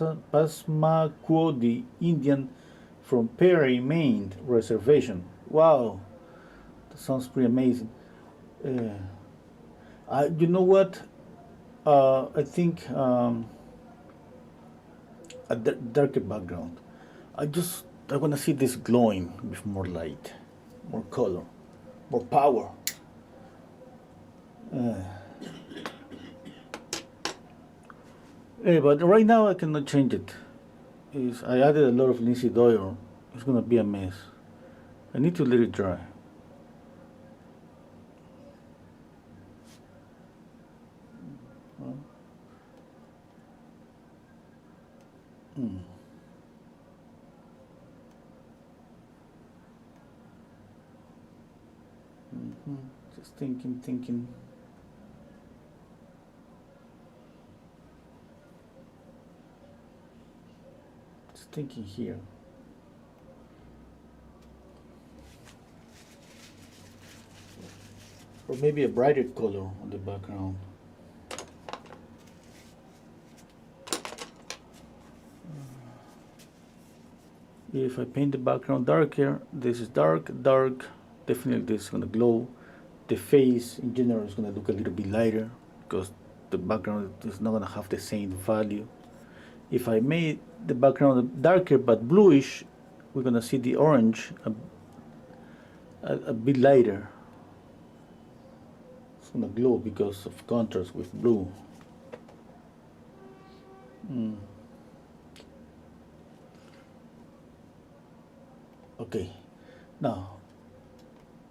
the Indian from Perry, Maine reservation. Wow, that sounds pretty amazing. You know what? I think a darker background. I want to see this glowing with more light, more color, more power. But right now I cannot change it. I added a lot of linseed oil. It's gonna be a mess. I need to let it dry. Just thinking. Just thinking here. Or maybe a brighter color on the background. If I paint the background darker, this is dark, definitely this is gonna glow. The face in general is gonna look a little bit lighter because the background is not gonna have the same value. If I made the background darker but bluish, we're gonna see the orange a bit lighter. It's gonna glow because of contrast with blue. Okay, now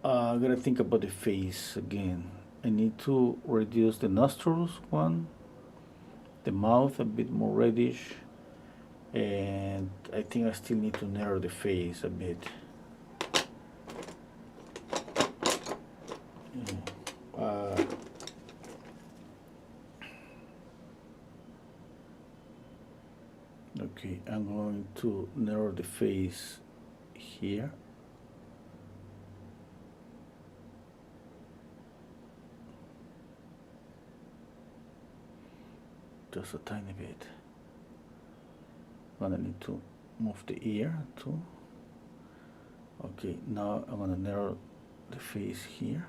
I gotta think about the face again. I need to reduce the nostrils one, the mouth a bit more reddish, and I think I still need to narrow the face a bit. Okay, I'm going to narrow the face here. Just a tiny bit. I'm gonna need to move the ear too. Okay, now I'm gonna narrow the face here.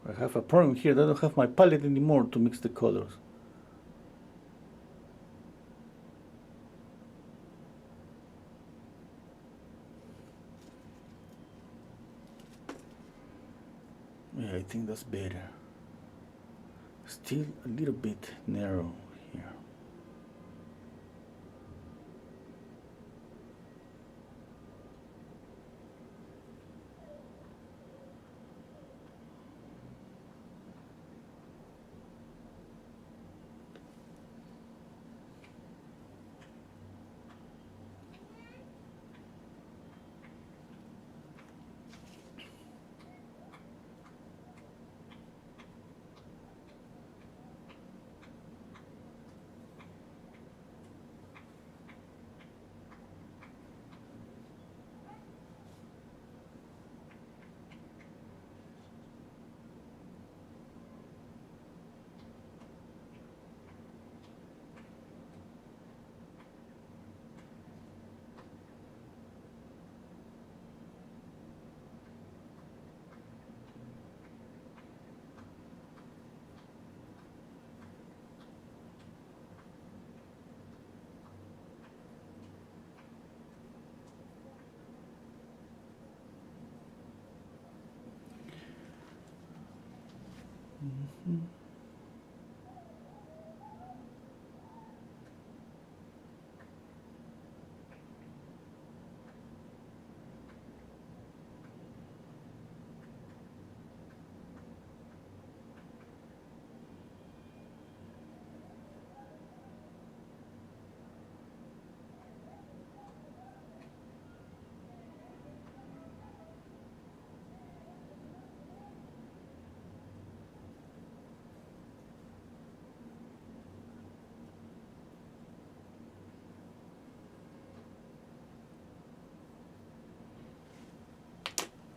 I have a problem here. I don't have my palette anymore to mix the colors. Yeah, I think that's better. Still a little bit narrow here.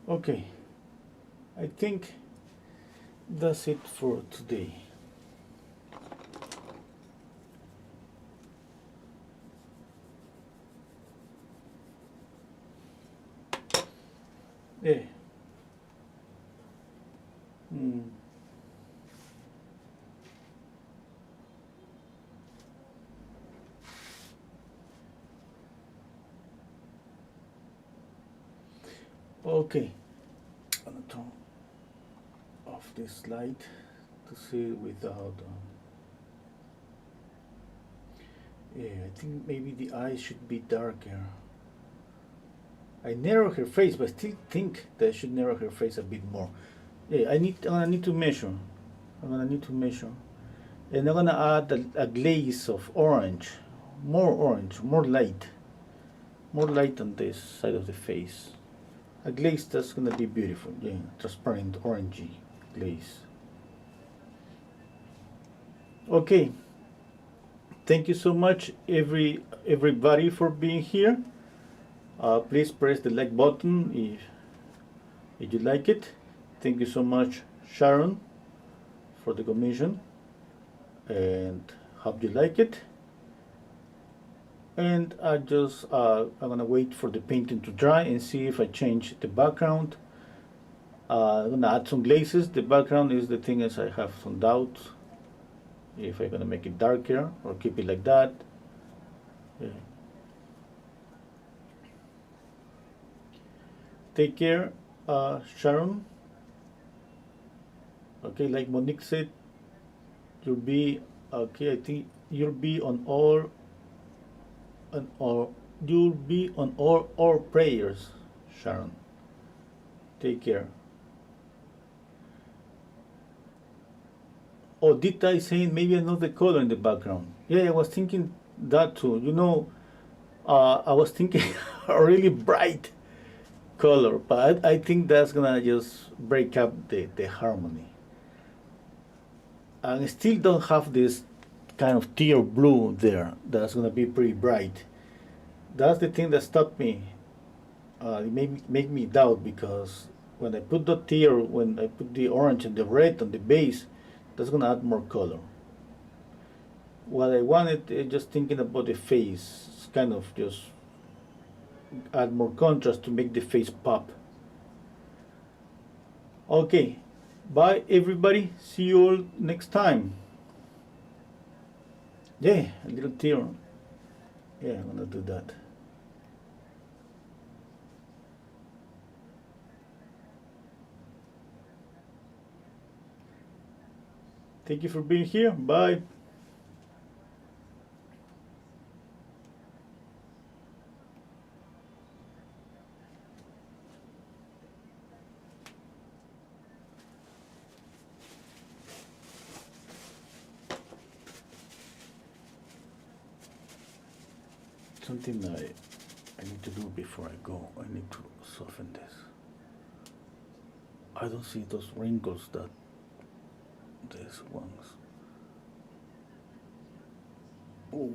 Okay, I think that's it for today. Yeah. Mm. Okay, I'm gonna turn off this light to see it without. Yeah, I think maybe the eyes should be darker. I narrow her face, but I still think that I should narrow her face a bit more. Yeah, I'm gonna need to measure. I'm gonna need to measure, and I'm gonna add a glaze of orange, more light on this side of the face. A glaze that's gonna be beautiful. Yeah, transparent orangey glaze. Okay, thank you so much, everybody, for being here. Please press the like button if you like it. Thank you so much, Sharon, for the commission, and hope you like it. And I'm gonna wait for the painting to dry and see if I change the background. I'm gonna add some glazes. The background is the thing as I have some doubts if I'm gonna make it darker or keep it like that. Yeah. Take care, Sharon. Okay, like Monique said, you'll be okay. I think you'll be on all you'll be on all our prayers, Sharon. Take care. Oh, Dita is saying maybe another color in the background. Yeah, I was thinking that too. I was thinking a really bright color, but I think that's gonna just break up the harmony. And I still don't have this kind of teal blue there. That's gonna be pretty bright. That's the thing that stopped me. It make me doubt because when I put when I put the orange and the red on the base, that's gonna add more color. What I wanted, just thinking about the face, kind of just add more contrast to make the face pop. Okay, bye everybody. See you all next time. Yeah, a little tear. Yeah, I'm gonna do that. Thank you for being here. Bye. Something I need to do before I go. I need to soften this. I don't see those wrinkles that these ones. Oh.